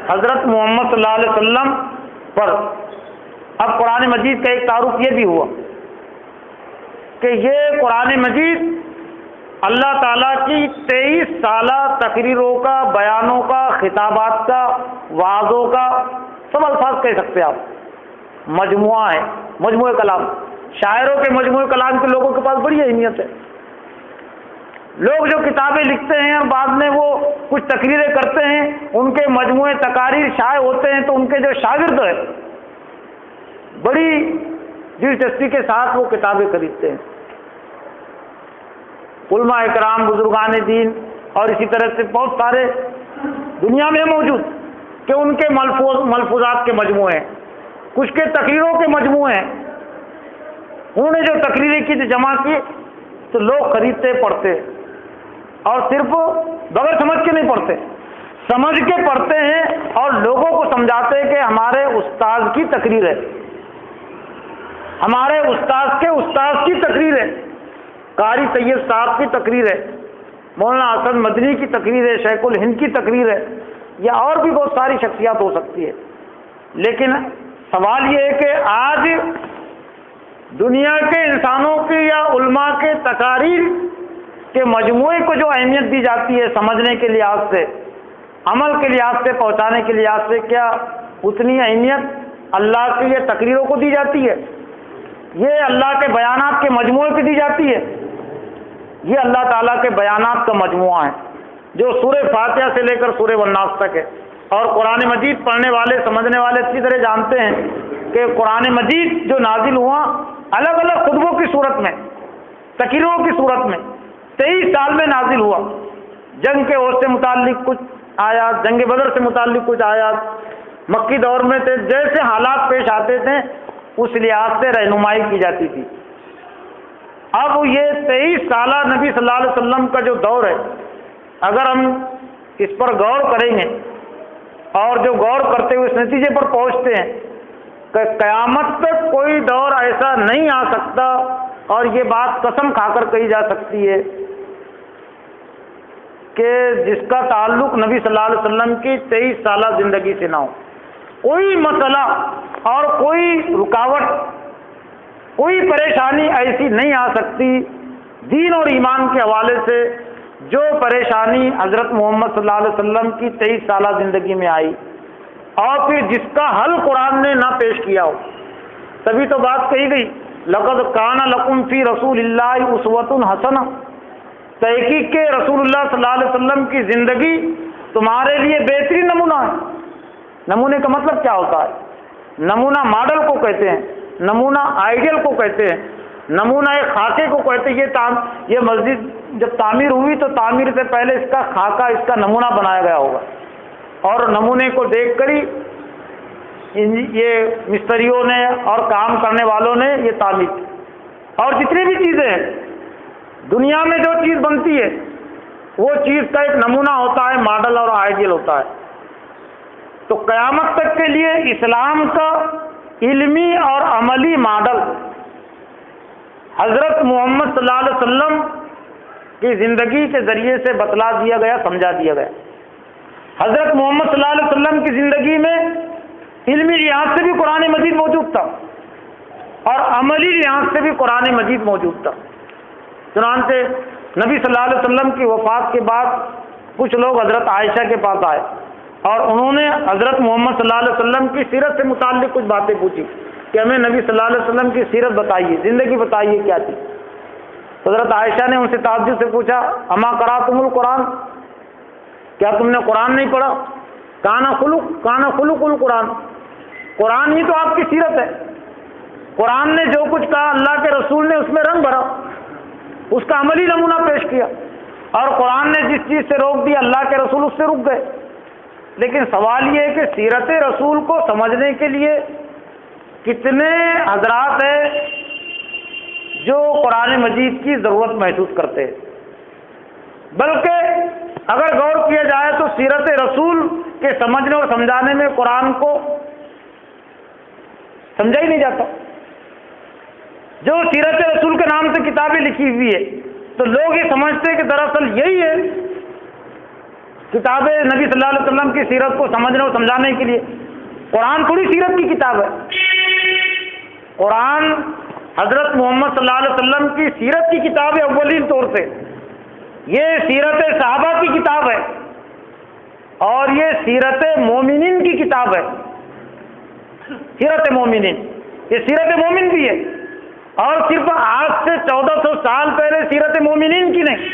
حضرت محمد صلی اللہ علیہ وسلم پر۔ اب قرآن مجید کا ایک تعارف یہ بھی ہوا کہ یہ قرآن مجید اللہ تعالیٰ کی 23 سالہ تقریروں کا، بیانوں کا، خطابات کا، وعظوں کا، سب الفاظ کہہ سکتے آپ، مجموعہ ہے، مجموعہ کلام، شاعروں کے مجموعہ کلام کے لوگوں کے پاس بڑی اہمیت ہے۔ لوگ جو کتابیں لکھتے ہیں اور بعد میں وہ کچھ تقریریں کرتے ہیں، ان کے مجموعے تقاریر شائع ہوتے ہیں، تو ان کے جو شاگرد ہیں بڑی دلچسپی کے ساتھ وہ کتابیں خریدتے ہیں۔ علماء اکرام، بزرگان دین اور اسی طرح سے بہت سارے دنیا میں موجود کہ ان کے ملفوظات کے مجموعے ہیں، کچھ کے تقریروں کے مجموعے ہیں، انہوں نے جو تقریریں کی جمع کی تو لوگ خریدتے پڑھتے، اور صرف بغیر سمجھ کے نہیں پڑھتے، سمجھ کے پڑھتے ہیں اور لوگوں کو سمجھاتے کہ ہمارے استاذ کی تقریر ہے، ہمارے استاذ کے استاذ کی تقریر ہے، قاری سید صاحب کی تقریر ہے، مولانا حسن مدنی کی تقریر ہے، شیخ الہند کی تقریر ہے، یا اور بھی بہت ساری شخصیات ہو سکتی ہے۔ لیکن سوال یہ ہے کہ آج دنیا کے انسانوں کی یا علماء کے تقاریر کے مجموعے کو جو اہمیت دی جاتی ہے سمجھنے کے لحاظ سے، عمل کے لحاظ سے، پہنچانے کے لحاظ سے، کیا اتنی اہمیت اللہ کی یہ تقریروں کو دی جاتی ہے؟ یہ اللہ کے بیانات کے مجموعے کو دی جاتی ہے؟ یہ اللہ تعالیٰ کے بیانات کا مجموعہ ہے جو سورہ فاتحہ سے لے کر سورہ والناس تک ہے۔ اور قرآن مجید پڑھنے والے، سمجھنے والے اچھی طرح جانتے ہیں کہ قرآن مجید جو نازل ہوا الگ الگ خطبوں کی صورت میں، تقریروں کی صورت میں 23 سال میں نازل ہوا۔ جنگ کے عہد سے متعلق کچھ آیات، جنگ بدر سے متعلق کچھ آیات، مکی دور میں تھے، جیسے حالات پیش آتے تھے اس لحاظ سے رہنمائی کی جاتی تھی۔ اب یہ 23 سالہ نبی صلی اللہ علیہ وسلم کا جو دور ہے، اگر ہم اس پر غور کریں گے اور جو غور کرتے ہوئے اس نتیجے پر پہنچتے ہیں کہ قیامت تک کوئی دور ایسا نہیں آ سکتا، اور یہ بات قسم کھا کر کہی جا سکتی ہے کہ جس کا تعلق نبی صلی اللہ علیہ وسلم کی 23 سالہ زندگی سے نہ ہو، کوئی مسئلہ اور کوئی رکاوٹ، کوئی پریشانی ایسی نہیں آ سکتی دین اور ایمان کے حوالے سے جو پریشانی حضرت محمد صلی اللہ علیہ وسلم کی 23 سالہ زندگی میں آئی، اور پھر جس کا حل قرآن نے نہ پیش کیا ہو۔ تبھی تو بات کہی گئی لقد کان لکم فی رسول اللہ اسوۃ حسنہ، تحقیق کے رسول اللہ صلی اللہ علیہ وسلم کی زندگی تمہارے لیے بہترین نمونہ ہے۔ نمونے کا مطلب کیا ہوتا ہے؟ نمونہ ماڈل کو کہتے ہیں، نمونہ آئیڈیل کو کہتے ہیں، نمونہ خاکے کو کہتے ہیں۔ یہ مسجد جب تعمیر ہوئی تو تعمیر سے پہلے اس کا خاکہ، اس کا نمونہ بنایا گیا ہوگا، اور نمونے کو دیکھ کر ہی یہ مستریوں نے اور کام کرنے والوں نے یہ تعمیر کی۔ اور جتنی بھی چیزیں ہیں دنیا میں، جو چیز بنتی ہے وہ چیز کا ایک نمونہ ہوتا ہے، ماڈل اور آئیڈیل ہوتا ہے۔ تو قیامت تک کے لیے اسلام کا علمی اور عملی ماڈل حضرت محمد صلی اللہ علیہ وسلم کی زندگی کے ذریعے سے بتلا دیا گیا، سمجھا دیا گیا۔ حضرت محمد صلی اللہ علیہ وسلم کی زندگی میں علمی لحاظ سے بھی قرآن مجید موجود تھا اور عملی لحاظ سے بھی قرآن مجید موجود تھا۔ چنانچہ نبی صلی اللہ علیہ وسلم کی وفات کے بعد کچھ لوگ حضرت عائشہ کے پاس آئے اور انہوں نے حضرت محمد صلی اللہ علیہ وسلم کی سیرت سے متعلق کچھ باتیں پوچھی کہ ہمیں نبی صلی اللہ علیہ وسلم کی سیرت بتائیے، زندگی بتائیے کیا تھی۔ حضرت عائشہ نے ان سے تعجب سے پوچھا، اما قرأتم القرآن، کیا تم نے قرآن نہیں پڑھا؟ کانا خلق القرآن، قرآن ہی تو آپ کی سیرت ہے۔ قرآن نے جو کچھ کہا اللہ کے رسول نے اس میں رنگ بھرا، اس کا عملی نمونہ پیش کیا، اور قرآن نے جس چیز سے روک دیا اللہ کے رسول اس سے رک گئے۔ لیکن سوال یہ ہے کہ سیرت رسول کو سمجھنے کے لیے کتنے حضرات ہیں جو قرآن مجید کی ضرورت محسوس کرتے ہیں؟ بلکہ اگر غور کیا جائے تو سیرت رسول کے سمجھنے اور سمجھانے میں قرآن کو سمجھا ہی نہیں جاتا۔ جو سیرت رسول کے نام سے کتابیں لکھی ہوئی ہے تو لوگ یہ سمجھتے ہیں کہ دراصل یہی ہے کتابیں نبی صلی اللہ علیہ وسلم کی سیرت کو سمجھنے اور سمجھانے کے لیے۔ قرآن تھوڑی سیرت کی کتاب ہے، قرآن حضرت محمد صلی اللہ علیہ وسلم کی سیرت کی کتاب ہے اولین طور سے۔ یہ سیرت صحابہ کی کتاب ہے اور یہ سیرت مومنین کی کتاب ہے۔ سیرت مومنین، یہ سیرت مومن بھی ہے، اور صرف آج سے 1400 سال پہلے سیرت مومنین کی نہیں،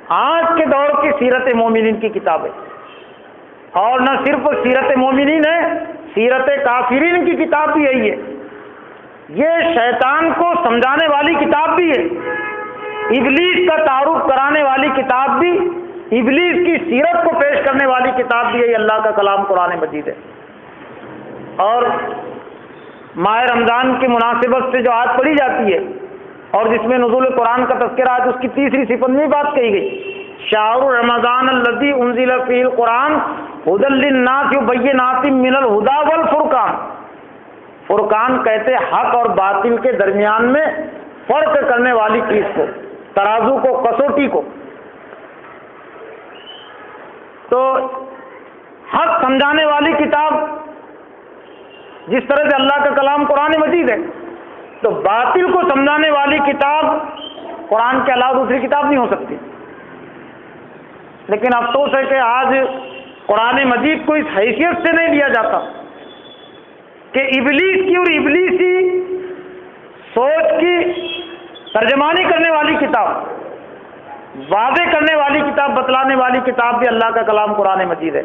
آج کے دور کی سیرت مومنین کی کتاب ہے۔ اور نہ صرف سیرت مومنین ہے، سیرت کافرین کی کتاب بھی یہی ہے۔ یہ شیطان کو سمجھانے والی کتاب بھی ہے، ابلیس کا تعارف کرانے والی کتاب بھی، ابلیس کی سیرت کو پیش کرنے والی کتاب بھی ہے۔ یہ اللہ کا کلام قرآن مجید ہے۔ اور ماہ رمضان کی مناسبت سے جو آیت پڑھی جاتی ہے اور جس میں نزول قرآن کا تذکرہ ہے، اس کی تیسری صفت میں بات کہی گئی، شہر رمضان الذی انزل فیہ القرآن ھدی للناس وبینات من الھدی والفرقان۔ فرقان کہتے حق اور باطل کے درمیان میں فرق کرنے والی چیز کو، ترازو کو، کسوٹی کو۔ تو حق سمجھانے والی کتاب جس طرح سے اللہ کا کلام قرآن مجید ہے، تو باطل کو سمجھانے والی کتاب قرآن کے علاوہ دوسری کتاب نہیں ہو سکتی۔ لیکن افسوس ہے کہ آج قرآن مجید کو اس حیثیت سے نہیں لیا جاتا کہ ابلیس کی اور ابلیسی سوچ کی ترجمانی کرنے والی کتاب، واضح کرنے والی کتاب، بتلانے والی کتاب بھی اللہ کا کلام قرآن مجید ہے۔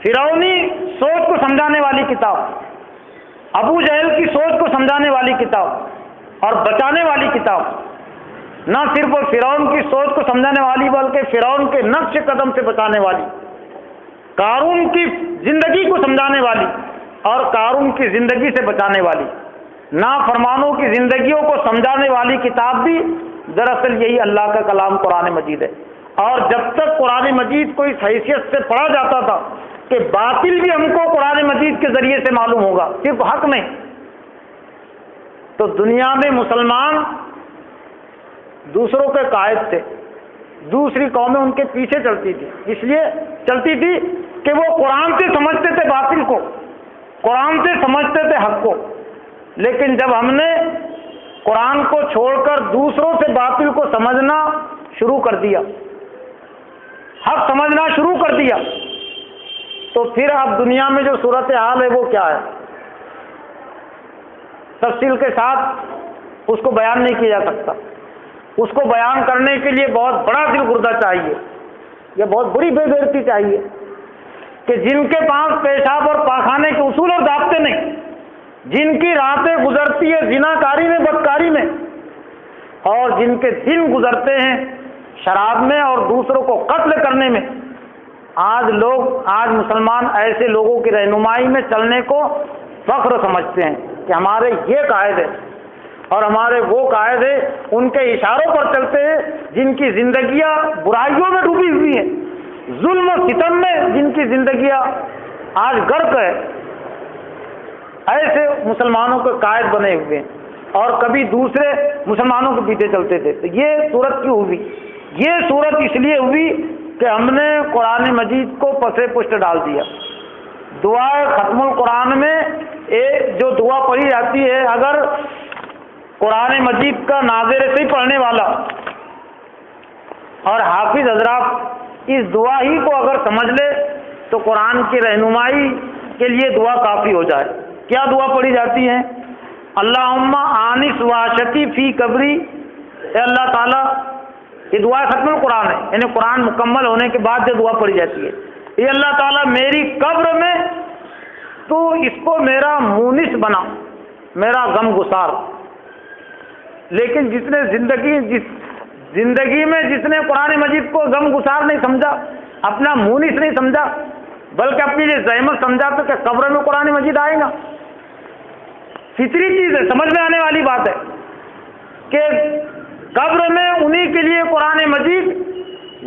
فرعونی سوچ کو سمجھانے والی کتاب، ابو جہل کی سوچ کو سمجھانے والی کتاب اور بچانے والی کتاب، نہ صرف فرعون کی سوچ کو سمجھانے والی بلکہ فرعون کے نقش قدم سے بچانے والی، قارون کی زندگی کو سمجھانے والی اور قارون کی زندگی سے بچانے والی، نافرمانوں کی زندگیوں کو سمجھانے والی کتاب بھی دراصل یہی اللہ کا کلام قرآن مجید ہے۔ اور جب تک قرآن مجید کو اس حیثیت سے پڑھا جاتا تھا کہ باطل بھی ہم کو قرآن مجید کے ذریعے سے معلوم ہوگا، صرف حق نہیں، تو دنیا میں مسلمان دوسروں کے قائد تھے، دوسری قومیں ان کے پیچھے چلتی تھی، اس لیے چلتی تھی کہ وہ قرآن سے سمجھتے تھے باطل کو، قرآن سے سمجھتے تھے حق کو۔ لیکن جب ہم نے قرآن کو چھوڑ کر دوسروں سے باطل کو سمجھنا شروع کر دیا، حق سمجھنا شروع کر دیا، تو پھر اب دنیا میں جو صورتحال ہے وہ کیا ہے، تفصیل کے ساتھ اس کو بیان نہیں کیا جا سکتا۔ اس کو بیان کرنے کے لیے بہت بڑا دل گردہ چاہیے، یہ بہت بڑی بے غیرتی چاہیے کہ جن کے پاس پیشاب اور پاخانے کے اصول اور ضابطے نہیں، جن کی راتیں گزرتی ہے زناکاری میں، بدکاری میں، اور جن کے دن گزرتے ہیں شراب میں اور دوسروں کو قتل کرنے میں، آج مسلمان ایسے لوگوں کی رہنمائی میں چلنے کو فخر سمجھتے ہیں کہ ہمارے یہ قائد ہے اور ہمارے وہ قائد ہیں، ان کے اشاروں پر چلتے ہیں، جن کی زندگیاں برائیوں میں ڈوبی ہوئی ہیں، ظلم و ستم میں جن کی زندگیاں آج غرق ہے، ایسے مسلمانوں کے قائد بنے ہوئے ہیں اور کبھی دوسرے مسلمانوں کے پیچھے چلتے تھے۔ تو یہ صورت کیوں ہوئی؟ یہ صورت اس لیے ہوئی کہ ہم نے قرآن مجید کو پسے پشت ڈال دیا۔ دعائے ختم القرآن میں جو دعا پڑھی جاتی ہے، اگر قرآن مجید کا ناظر سے پڑھنے والا اور حافظ حضرات اس دعا ہی کو اگر سمجھ لے تو قرآن کی رہنمائی کے لیے دعا کافی ہو جائے۔ کیا دعا پڑھی جاتی ہے؟ اللہم آنس واشتی فی قبری، اے اللہ تعالیٰ، یہ دعا ختم القرآن ہے، یعنی قرآن مکمل ہونے کے بعد جو دعا پڑھی جاتی ہے، اے اللہ تعالیٰ میری قبر میں تو اس کو میرا مونس بنا، میرا غم گسار۔ لیکن جس نے زندگی میں جس نے قرآن مجید کو غم گسار نہیں سمجھا، اپنا مونس نہیں سمجھا، بلکہ اپنی لیے زحمت سمجھا، تو کیا قبر میں قرآن مجید آئے گا؟ فطری چیز ہے، سمجھ میں آنے والی بات ہے کہ قبر میں انہی کے لیے قرآن مجید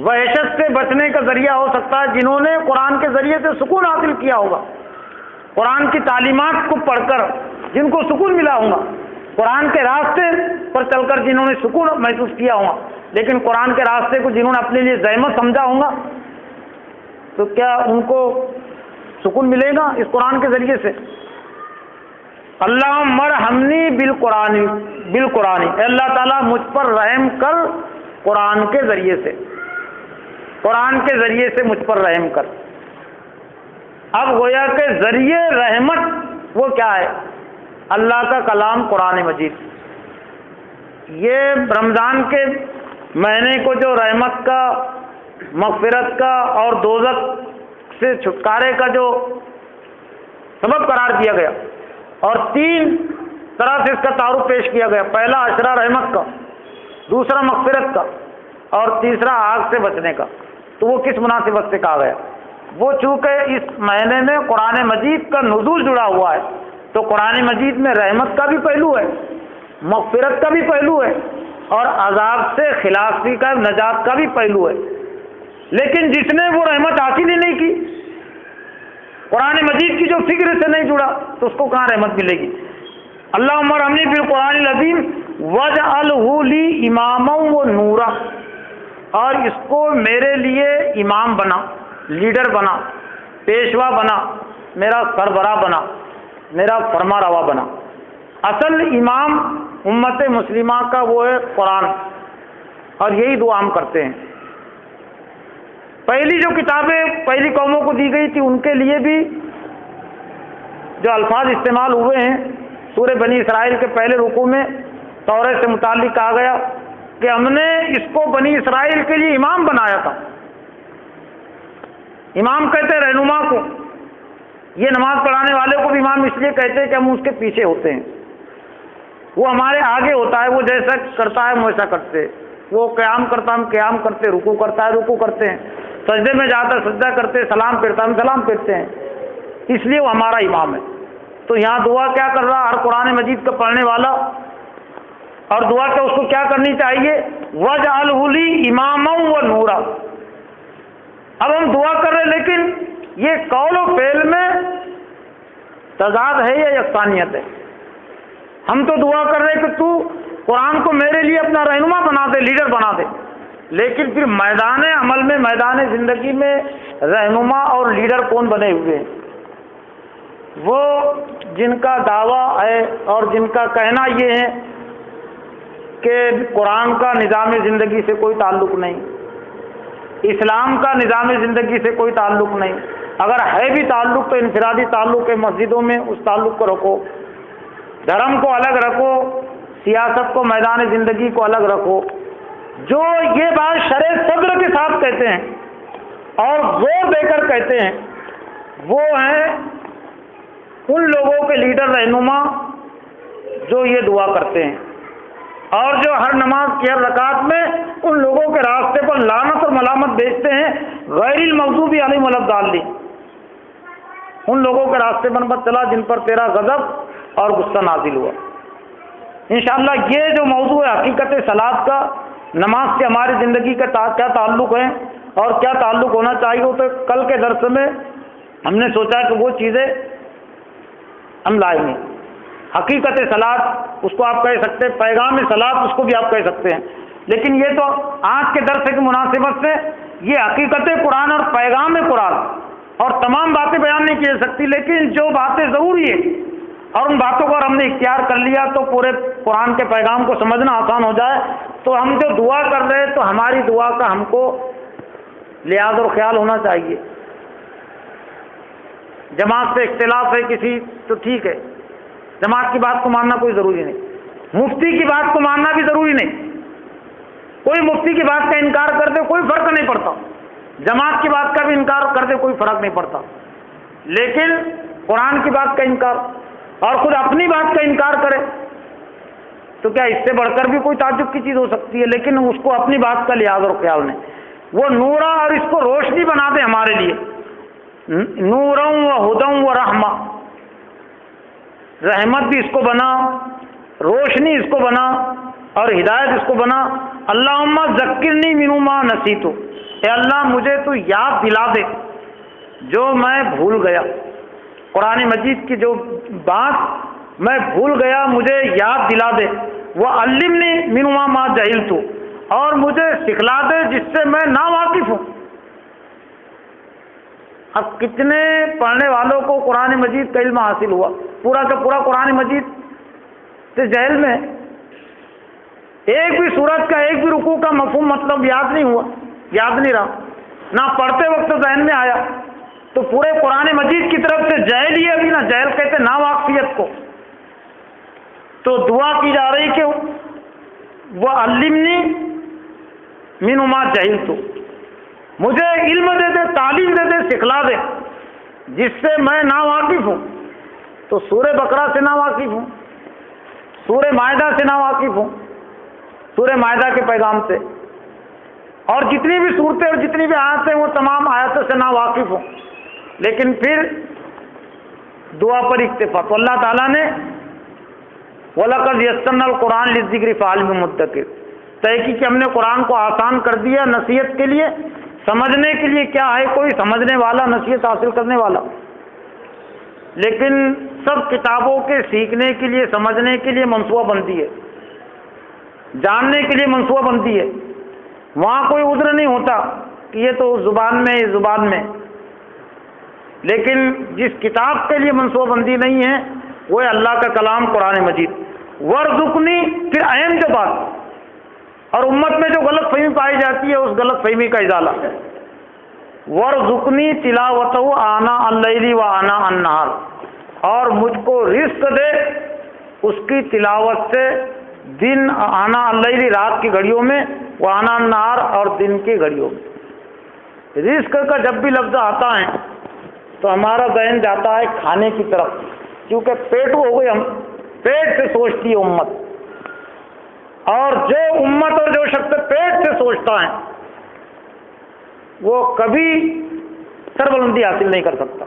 وحشت سے بچنے کا ذریعہ ہو سکتا ہے جنہوں نے قرآن کے ذریعے سے سکون حاصل کیا ہوگا، قرآن کی تعلیمات کو پڑھ کر جن کو سکون ملا ہوگا، قرآن کے راستے پر چل کر جنہوں نے سکون محسوس کیا ہوگا، لیکن قرآن کے راستے کو جنہوں نے اپنے لیے زحمت سمجھا ہوگا، تو کیا ان کو سکون ملے گا اس قرآن کے ذریعے سے؟ اللہم ارحمنی بالقرآن، اے اللہ تعالیٰ مجھ پر رحم کر قرآن کے ذریعے سے، قرآن کے ذریعے سے مجھ پر رحم کر۔ اب گویا کہ ذریعے رحمت وہ کیا ہے؟ اللہ کا کلام قرآن مجید۔ یہ رمضان کے مہینے کو جو رحمت کا، مغفرت کا اور دوزخ سے چھٹکارے کا جو سبب قرار دیا گیا، اور 3 طرح سے اس کا تعارف پیش کیا گیا، پہلا عشرہ رحمت کا، دوسرا مغفرت کا، اور تیسرا آگ سے بچنے کا، تو وہ کس مناسبت سے کہا گیا؟ وہ چونکہ اس مہینے میں قرآن مجید کا نزول جڑا ہوا ہے، تو قرآن مجید میں رحمت کا بھی پہلو ہے، مغفرت کا بھی پہلو ہے، اور عذاب سے خلاصی کا، نجات کا بھی پہلو ہے۔ لیکن جس نے وہ رحمت حاصل ہی نہیں کی، قرآن مجید کی جو فکر سے نہیں جڑا، تو اس کو کہاں رحمت ملے گی؟ اللہم ارحمنی بالقرآن العظیم واجعلہ لی اماما و نورا، اور اس کو میرے لیے امام بنا، لیڈر بنا، پیشوا بنا، میرا سربراہ بنا، میرا فرما روا بنا۔ اصل امام امت مسلمہ کا وہ ہے قرآن، اور یہی دعا ہم کرتے ہیں۔ پہلی جو کتابیں پہلی قوموں کو دی گئی تھی، ان کے لیے بھی جو الفاظ استعمال ہوئے ہیں، سورہ بنی اسرائیل کے پہلے رکوع میں تورات سے متعلق کہا گیا کہ ہم نے اس کو بنی اسرائیل کے لیے امام بنایا تھا۔ امام کہتے ہیں رہنما کو، یہ نماز پڑھانے والے کو بھی امام اس لیے کہتے ہیں کہ ہم اس کے پیچھے ہوتے ہیں، وہ ہمارے آگے ہوتا ہے، وہ جیسا کرتا ہے ہم ویسا کرتے ہیں، وہ قیام کرتا ہم قیام کرتے، رکوع کرتا ہے رکوع کرتے ہیں، سجدے میں جاتا ہے سجدہ کرتے، سلام پھرتا ہم سلام پھرتے ہیں، اس لیے وہ ہمارا امام ہے۔ تو یہاں دعا کیا کر رہا ہر قرآن مجید کا پڑھنے والا، اور دعا کہ اس کو کیا کرنی چاہیے؟ وَاجْعَلْهُ لِي إِمَامًا وَنُورًا۔ اب ہم دعا کر رہے ہیں، لیکن یہ قول و فعل میں تضاد ہے یا یکسانیت ہے؟ ہم تو دعا کر رہے کہ تو قرآن کو میرے لیے اپنا رہنما بنا دے، لیڈر بنا دے، لیکن پھر میدان عمل میں، میدان زندگی میں رہنما اور لیڈر کون بنے ہوئے ہیں؟ وہ جن کا دعویٰ ہے اور جن کا کہنا یہ ہے کہ قرآن کا نظام زندگی سے کوئی تعلق نہیں، اسلام کا نظام زندگی سے کوئی تعلق نہیں، اگر ہے بھی تعلق تو انفرادی تعلق ہے، مسجدوں میں اس تعلق کو رکھو، دھرم کو الگ رکھو، سیاست کو، میدان زندگی کو الگ رکھو۔ جو یہ بات شرع صدر کے ساتھ کہتے ہیں اور زور دے کر کہتے ہیں، وہ ہیں ان لوگوں کے لیڈر رہنما جو یہ دعا کرتے ہیں، اور جو ہر نماز کی ہر رکعت میں ان لوگوں کے راستے پر لعنت اور ملامت بھیجتے ہیں، غیر المغضوب علیہم ولا الضالین، ان لوگوں کے راستے پر مت چلا جن پر تیرا غضب اور غصہ نازل ہوا۔ انشاءاللہ یہ جو موضوع ہے حقیقت صلاۃ کا، نماز سے ہماری زندگی کا کیا تعلق ہے اور کیا تعلق ہونا چاہیے، تو کل کے درس میں ہم نے سوچا کہ وہ چیزیں ہم لائیں گے۔ حقیقت صلاۃ اس کو آپ کہہ سکتے ہیں، پیغام صلاۃ اس کو بھی آپ کہہ سکتے ہیں، لیکن یہ تو آج کے درس کی مناسبت سے یہ حقیقت قرآن اور پیغام قرآن اور تمام باتیں بیان نہیں کی جا سکتی، لیکن جو باتیں ضروری ہیں اور ان باتوں کو اگر ہم نے اختیار کر لیا تو پورے قرآن کے پیغام کو سمجھنا آسان ہو جائے۔ تو ہم جو دعا کر رہے ہیں تو ہماری دعا کا ہم کو لحاظ اور خیال ہونا چاہیے۔ جماعت سے اختلاف ہے کسی تو ٹھیک ہے، جماعت کی بات کو ماننا کوئی ضروری نہیں، مفتی کی بات کو ماننا بھی ضروری نہیں، کوئی مفتی کی بات کا انکار کر دے کوئی فرق نہیں پڑتا، جماعت کی بات کا بھی انکار کر دے کوئی فرق نہیں پڑتا، لیکن قرآن کی بات کا انکار اور خود اپنی بات کا انکار کرے تو کیا اس سے بڑھ کر بھی کوئی تعجب کی چیز ہو سکتی ہے؟ لیکن اس کو اپنی بات کا لحاظ اور خیال نہیں، وہ نورا اور اس کو روشنی بنا دے ہمارے لیے، نورم و ہدم و رحمہ، رحمت بھی اس کو بنا، روشنی اس کو بنا اور ہدایت اس کو بنا۔ اللہم ذکرنی منہ ما نسیت، اے اللہ مجھے تو یاد دلا دے جو میں بھول گیا، قرآن مجید کی جو بات میں بھول گیا مجھے یاد دلا دے، وعلمنی منہ ما جہلت، اور مجھے سکھلا دے جس سے میں ناواقف ہوں۔ اب کتنے پڑھنے والوں کو قرآن مجید کا علم حاصل ہوا، پورا کا پورا قرآن مجید سے جہل میں، ایک بھی سورت کا ایک بھی رکوع کا مفہوم مطلب یاد نہیں ہوا، یاد نہیں رہا، نہ پڑھتے وقت ذہن میں آیا، تو پورے قرآن مجید کی طرف سے جہل ہی ابھی نہ، جہل کہتے نا واقفیت کو۔ تو دعا کی جا رہی کہ وہ علمنی من ما جہلت، مجھے علم دے دے، تعلیم دے دے، سکھلا دے جس سے میں نا واقف ہوں۔ تو سورہ بقرہ سے نا واقف ہوں، سورہ مائدہ سے نا واقف ہوں، سورہ مائدہ کے پیغام سے، اور جتنی بھی صورتیں اور جتنی بھی آیتیں وہ تمام آیتوں سے نا واقف ہوں، لیکن پھر دعا پر اکتفا۔ تو اللہ تعالیٰ نے وَلَقَدْ يَسَّرْنَا الْقُرْآنَ لِلذِّكْرِ فَهَلْ مِن مُدَّكِرٍ، تحقیق کہ ہم نے قرآن کو آسان کر دیا نصیحت کے لیے، سمجھنے کے لیے کیا ہے کوئی سمجھنے والا، نصیحت حاصل کرنے والا۔ لیکن سب کتابوں کے سیکھنے کے لیے، سمجھنے کے لیے منصوبہ بندی ہے، جاننے کے لیے منصوبہ بندی ہے، وہاں کوئی عذر نہیں ہوتا کہ یہ تو زبان میں، اس زبان میں، لیکن جس کتاب کے لیے منصوبہ بندی نہیں ہے وہ ہے اللہ کا کلام قرآن مجید۔ ورزقنی، پھر اہم جو بات اور امت میں جو غلط فہمی پائی جاتی ہے اس غلط فہمی کا ازالہ، ورزقنی تلاوتہ آناء اللیل و آناء النہار، اور مجھ کو رزق دے اس کی تلاوت سے دن آناء اللیل، رات کی گھڑیوں میں، و آناء النہار، اور دن کی گھڑیوں میں۔ رزق کا جب بھی لفظ آتا ہے تو ہمارا ذہن جاتا ہے کھانے کی طرف، کیونکہ پیٹو ہو گئے ہم، پیٹ سے سوچتی ہے امت، اور جو امت اور جو شخص پیٹ سے سوچتا ہے وہ کبھی سربلندی حاصل نہیں کر سکتا۔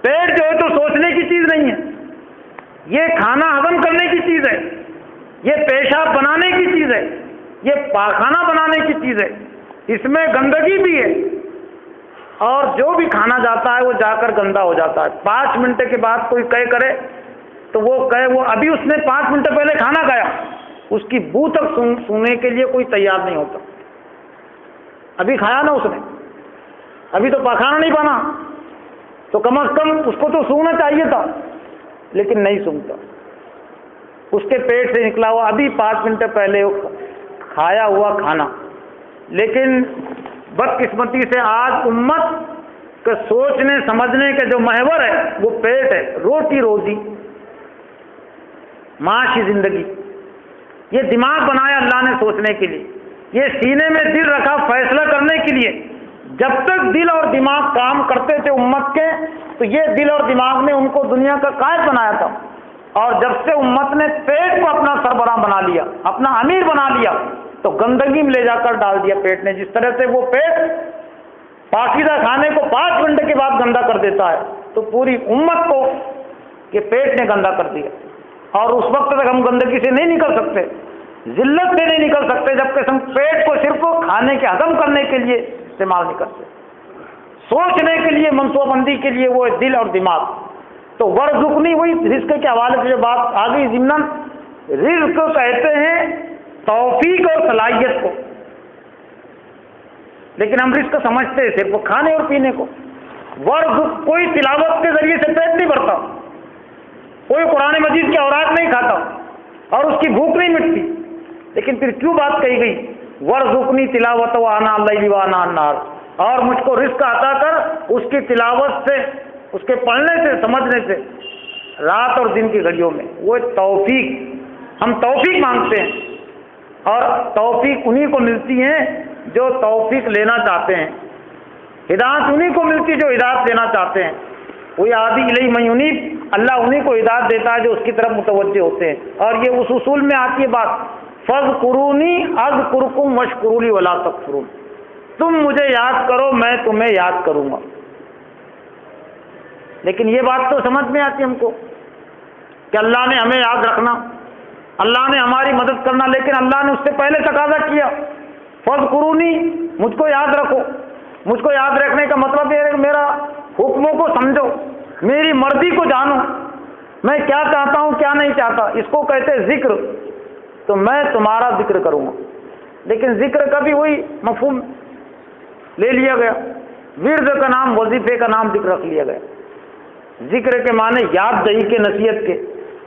پیٹ جو ہے تو سوچنے کی چیز نہیں ہے، یہ کھانا ہضم کرنے کی چیز ہے، یہ پیشاب بنانے کی چیز ہے، یہ پاخانہ بنانے کی چیز ہے، اس میں گندگی بھی ہے، اور جو بھی کھانا جاتا ہے وہ جا کر گندا ہو جاتا ہے۔ 5 منٹ کے بعد کوئی کہے کرے تو وہ کہے وہ ابھی اس نے 5 منٹ پہلے کھانا کھایا، اس کی بو تک سننے کے لیے کوئی تیار نہیں ہوتا۔ ابھی کھایا نا اس نے، ابھی تو پاخانہ نہیں بنا، تو کم از کم اس کو تو سونگنا چاہیے تھا، لیکن نہیں سونگتا، اس کے پیٹ سے نکلا ہوا ابھی 5 منٹ پہلے کھایا ہوا کھانا۔ لیکن بدقسمتی سے آج امت کے سوچنے سمجھنے کے جو محور ہے وہ پیٹ ہے، روٹی روزی، معاشی زندگی، یہ دماغ بنایا اللہ نے سوچنے کے لیے، یہ سینے میں دل رکھا فیصلہ کرنے کے لیے جب تک دل اور دماغ کام کرتے تھے امت کے تو یہ دل اور دماغ نے ان کو دنیا کا قائد بنایا تھا، اور جب سے امت نے پیٹ کو اپنا سربراہ بنا لیا، اپنا امیر بنا لیا، تو گندگی میں لے جا کر ڈال دیا پیٹ نے۔ جس طرح سے وہ پیٹ پاکیزہ کھانے کو 5 گھنٹے کے بعد گندا کر دیتا ہے، تو پوری امت کو یہ پیٹ نے گندا کر دیا، اور اس وقت تک ہم گندگی سے نہیں نکل سکتے، ذلت سے نہیں نکل سکتے جب کہ ہم پیٹ کو صرف کھانے کے ہضم کرنے کے لیے استعمال نہیں کرتے، سوچنے کے لیے، منصوبہ بندی کے لیے وہ دل اور دماغ۔ تو ورزقنی، وہی رزق کے حوالے سے جو بات آ گئی ضمناً، رزق کہتے ہیں توفیق اور صلاحیت کو، لیکن ہم رزق سمجھتے ہیں صرف کھانے اور پینے کو۔ ورزق، کوئی تلاوت کے ذریعے سے پیٹ نہیں بھرتا، کوئی قرآن مجید کی اوراق نہیں کھاتا اور اس کی بھوک نہیں مٹتی، لیکن پھر کیوں بات کہی گئی ورزقنی تلاوت وانا اللیل وانا النہار، اور مجھ کو رزق عطا کر اس کی تلاوت سے، اس کے پڑھنے سے، سمجھنے سے، رات اور دن کی گھڑیوں میں۔ وہ توفیق، ہم توفیق مانگتے ہیں، اور توفیق انہی کو ملتی ہے جو توفیق لینا چاہتے ہیں، ہدایت انہی کو ملتی ہے جو ہدایت لینا چاہتے ہیں۔ وہ عادی الیہ من ینیب، اللہ انہی کو ہدایت دیتا ہے جو اس کی طرف متوجہ ہوتے ہیں۔ اور یہ اس اصول میں آتی ہے بات، فاذکرونی اذکرکم واشکروا لی ولا تکفرون، تم مجھے یاد کرو میں تمہیں یاد کروں گا۔ لیکن یہ بات تو سمجھ میں آتی ہم کو کہ اللہ نے ہمیں یاد رکھنا، اللہ نے ہماری مدد کرنا، لیکن اللہ نے اس سے پہلے تقاضا کیا فاذکرونی، مجھ کو یاد رکھو۔ مجھ کو یاد رکھنے کا مطلب یہ ہے کہ میرا حکموں کو سمجھو، میری مرضی کو جانو، میں کیا چاہتا ہوں کیا نہیں چاہتا، اس کو کہتے ہیں ذکر۔ تو میں تمہارا ذکر کروں گا، لیکن ذکر کا بھی وہی مفہوم لے لیا گیا، ورد کا نام، وظیفے کا نام ذکر رکھ لیا گیا۔ ذکر کے معنی یاد دہی کے، نصیحت کے،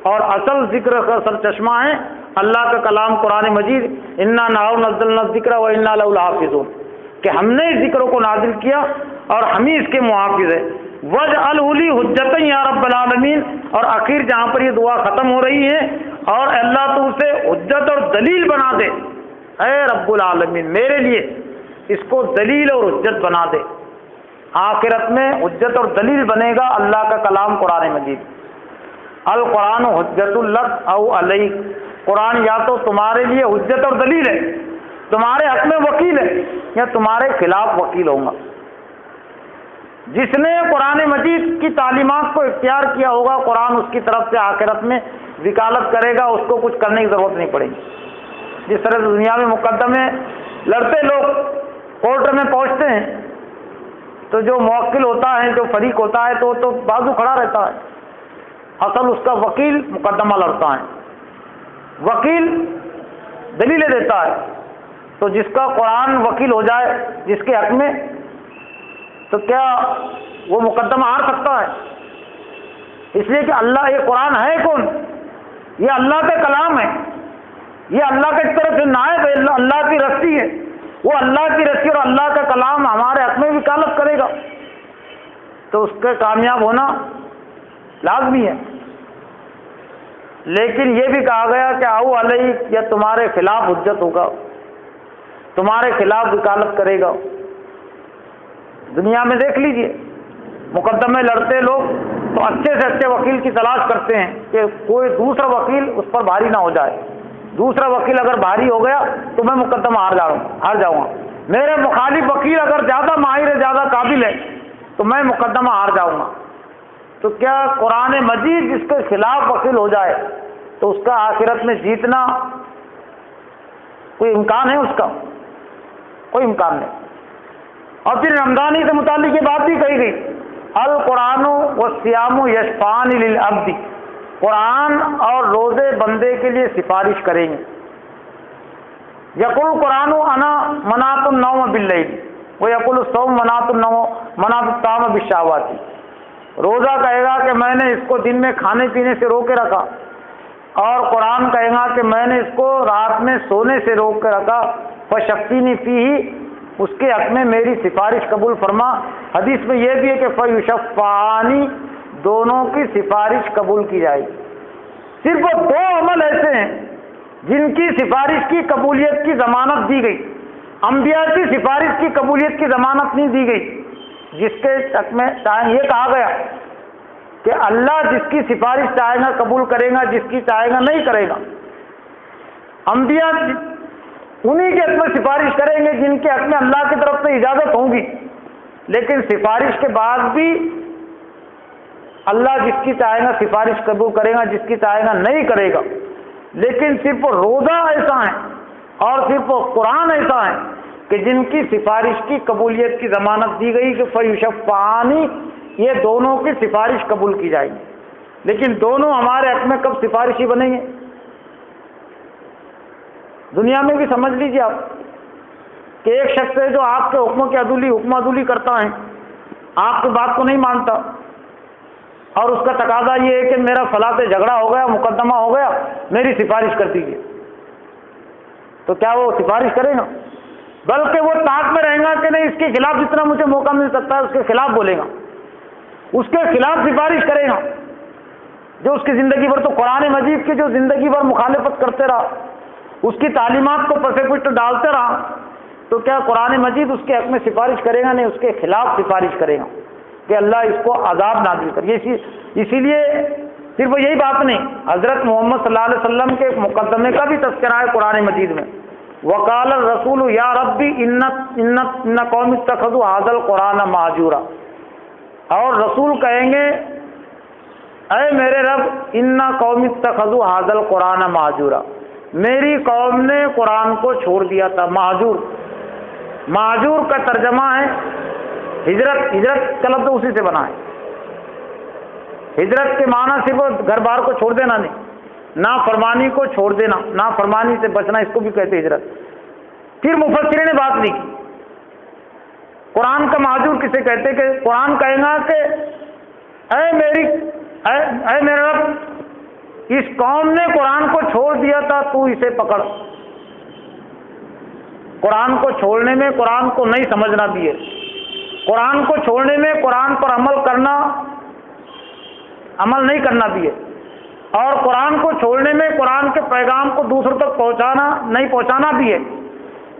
اور اصل ذکر کا سر چشمہ ہے اللہ کا کلام قرآن مجید، انا نحن نزلنا الذکر و انا لہ لحافظون، کہ ہم نے اس ذکر کو نازل کیا اور ہم ہی اس کے محافظ ہیں۔ وَاجْعَلْهُ لِي حُجَّةً یا رب العالمین، اور آخر جہاں پر یہ دعا ختم ہو رہی ہے، اور اللہ تو اسے حجت اور دلیل بنا دے، اے رب العالمین میرے لیے اس کو دلیل اور حجت بنا دے۔ آخرت میں حجت اور دلیل بنے گا اللہ کا کلام قرآن مجید۔ القرآن حجت لک او علیک، قرآن یا تو تمہارے لیے حجت اور دلیل ہے، تمہارے حق میں وکیل ہے، یا تمہارے خلاف وکیل ہوں گا۔ جس نے قرآن مجید کی تعلیمات کو اختیار کیا ہوگا، قرآن اس کی طرف سے آخرت میں وکالت کرے گا، اس کو کچھ کرنے کی ضرورت نہیں پڑے گی۔ جس طرح سے دنیا میں مقدمے لڑتے لوگ کورٹ میں پہنچتے ہیں، تو جو موکل ہوتا ہے، جو فریق ہوتا ہے، تو بازو کھڑا رہتا ہے، اصل اس کا وکیل مقدمہ لڑتا ہے، وکیل دلیلیں دیتا ہے۔ تو جس کا قرآن وکیل ہو جائے جس کے حق میں، تو کیا وہ مقدمہ ہار سکتا ہے؟ اس لیے کہ اللہ، یہ قرآن ہے کون؟ یہ اللہ کا کلام ہے، یہ اللہ کی طرف سے نائب ہے، اللہ کی رسی ہے، وہ اللہ کی رسی اور اللہ کا کلام ہمارے حق میں وکالت کرے گا، تو اس کے کامیاب ہونا لازمی ہے۔ لیکن یہ بھی کہا گیا کہ او علیہ، یا تمہارے خلاف حجت ہوگا، تمہارے خلاف وکالت کرے گا۔ دنیا میں دیکھ لیجئے مقدمے لڑتے لوگ تو اچھے سے اچھے وکیل کی تلاش کرتے ہیں کہ کوئی دوسرا وکیل اس پر بھاری نہ ہو جائے، دوسرا وکیل اگر بھاری ہو گیا تو میں مقدمہ ہار جاؤں گا، میرے مخالف وکیل اگر زیادہ ماہر ہے، زیادہ قابل ہے، تو میں مقدمہ ہار جاؤں گا۔ تو کیا قرآن مجید جس کے خلاف وکیل ہو جائے تو اس کا آخرت میں جیتنا کوئی امکان ہے؟ اس کا کوئی امکان نہیں۔ اور پھر رمضانی سے متعلق یہ بات بھی کہی گئی، القرآن والصیام یشفعان للعبد، قرآن اور روزے بندے کے لیے سفارش کریں گے۔ یقول قرآن انا منعت النوم باللیل ویقول الصوم منعت الطعام بالشہوات، روزہ کہے گا کہ میں نے اس کو دن میں کھانے پینے سے روک کے رکھا، اور قرآن کہے گا کہ میں نے اس کو رات میں سونے سے روک کے رکھا، فشفینی فیہ، اس کے حق میں میری سفارش قبول فرما۔ حدیث میں یہ بھی ہے کہ فیشفعانی، دونوں کی سفارش قبول کی جائے گی۔ صرف 2 عمل ایسے ہیں جن کی سفارش کی قبولیت کی ضمانت دی گئی، انبیاء کی سفارش کی قبولیت کی ضمانت نہیں دی گئی، جس کے حق میں یہ کہا گیا کہ اللہ جس کی سفارش چاہے گا قبول کرے گا، جس کی چاہے گا نہیں کرے گا۔ انبیاء انہی کے حق میں سفارش کریں گے جن کے حق میں اللہ کی طرف سے اجازت ہوگی، لیکن سفارش کے بعد بھی اللہ جس کی چاہے گا سفارش قبول کرے گا، جس کی چاہے گا نہیں کرے گا۔ لیکن صرف روزہ ایسا ہے اور صرف قرآن ایسا ہے کہ جن کی سفارش کی قبولیت کی ضمانت دی گئی کہ فیشفعانی، یہ دونوں کی سفارش قبول کی جائے گی۔ لیکن دونوں ہمارے حق میں کب سفارشی بنیں گے؟ دنیا میں بھی سمجھ لیجیے آپ کہ ایک شخص ہے جو آپ کے حکموں کی حکم عدولی کرتا ہے، آپ کی بات کو نہیں مانتا، اور اس کا تقاضا یہ ہے کہ میرا فلاں سے جھگڑا ہو گیا، مقدمہ ہو گیا، میری سفارش کر دیجیے، تو کیا وہ سفارش کرے گا؟ بلکہ وہ طاق میں رہے گا کہ نہیں، اس کے خلاف جتنا مجھے موقع مل سکتا ہے اس کے خلاف بولے گا، اس کے خلاف سفارش کرے گا۔ جو اس کی زندگی بھر تو قرآن مجید کی جو زندگی بھر مخالفت کرتے رہا، اس کی تعلیمات کو پس پشت ڈالتے رہا، تو کیا قرآن مجید اس کے حق میں سفارش کرے گا؟ نہیں، اس کے خلاف سفارش کرے گا کہ اللہ اس کو عذاب نازل کرے۔ اسی لیے صرف یہی بات نہیں، حضرت محمد صلی اللہ علیہ وسلم کے ایک مقدمے کا بھی تذکرہ ہے قرآن مجید میں، وقال الرسول یا ربی ان قوم اتخذوا هذا القرآن مہجورا، اور رسول کہیں گے اے میرے رب ان قوم اتخذوا هذا القرآن مہجورا، میری قوم نے قرآن کو چھوڑ دیا تھا۔ مہجور کا ترجمہ ہے ہجرت کا لفظ اسی سے بنا ہے۔ ہجرت کے معنی صرف گھر بار کو چھوڑ دینا نہیں، نافرمانی کو چھوڑ دینا، نافرمانی سے بچنا، اس کو بھی کہتے ہیں ہجرت۔ پھر مفسرین نے بات نہیں کی قرآن کا مہجور کسے کہتے کہ قرآن کہے گا کہ اے میرے رب، اس قوم نے قرآن کو چھوڑ دیا تھا، تو اسے پکڑ۔ قرآن کو چھوڑنے میں قرآن کو نہیں سمجھنا بھی ہے، قرآن کو چھوڑنے میں قرآن پر عمل نہیں کرنا بھی ہے، اور قرآن کو چھوڑنے میں قرآن کے پیغام کو دوسروں تک پہنچانا بھی ہے،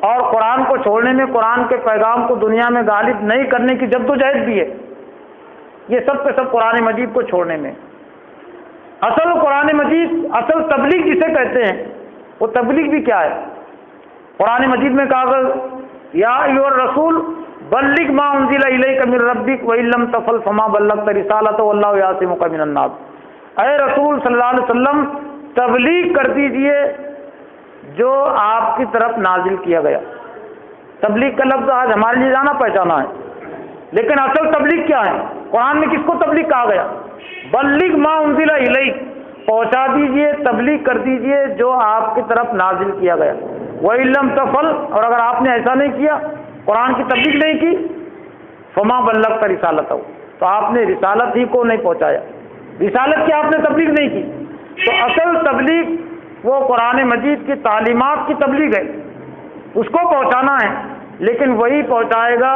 اور قرآن کو چھوڑنے میں قرآن کے پیغام کو دنیا میں غالب نہیں کرنے کی جدوجہد بھی ہے۔ یہ سب کے سب قرآن مجید کو چھوڑنے میں۔ اصل قرآن مجید، اصل تبلیغ جسے کہتے ہیں، وہ تبلیغ بھی کیا ہے؟ قرآن مجید میں کہا گیا یا ایھا الرسول بلغ ما انزل الیک من ربک وان لم تفعل فما بلغت رسالتہ واللہ یعصمک من الناس۔ اے رسول صلی اللہ علیہ وسلم، تبلیغ کر دیجئے جو آپ کی طرف نازل کیا گیا۔ تبلیغ کا لفظ آج ہمارے لیے جانا پہچانا ہے، لیکن اصل تبلیغ کیا ہے؟ قرآن میں کس کو تبلیغ کہا گیا؟ بلغ ما انزل الیک، پہنچا دیجئے، تبلیغ کر دیجئے جو آپ کی طرف نازل کیا گیا۔ وَإِن لَّمْ تَفْعَلْ، اور اگر آپ نے ایسا نہیں کیا، قرآن کی تبلیغ نہیں کی، فَمَا بَلَّغْتَ رِسَالَتَهُ، تو آپ نے رسالت ہی کو نہیں پہنچایا، رسالت کی آپ نے تبلیغ نہیں کی۔ تو اصل تبلیغ وہ قرآن مجید کی تعلیمات کی تبلیغ ہے، اس کو پہنچانا ہے، لیکن وہی پہنچائے گا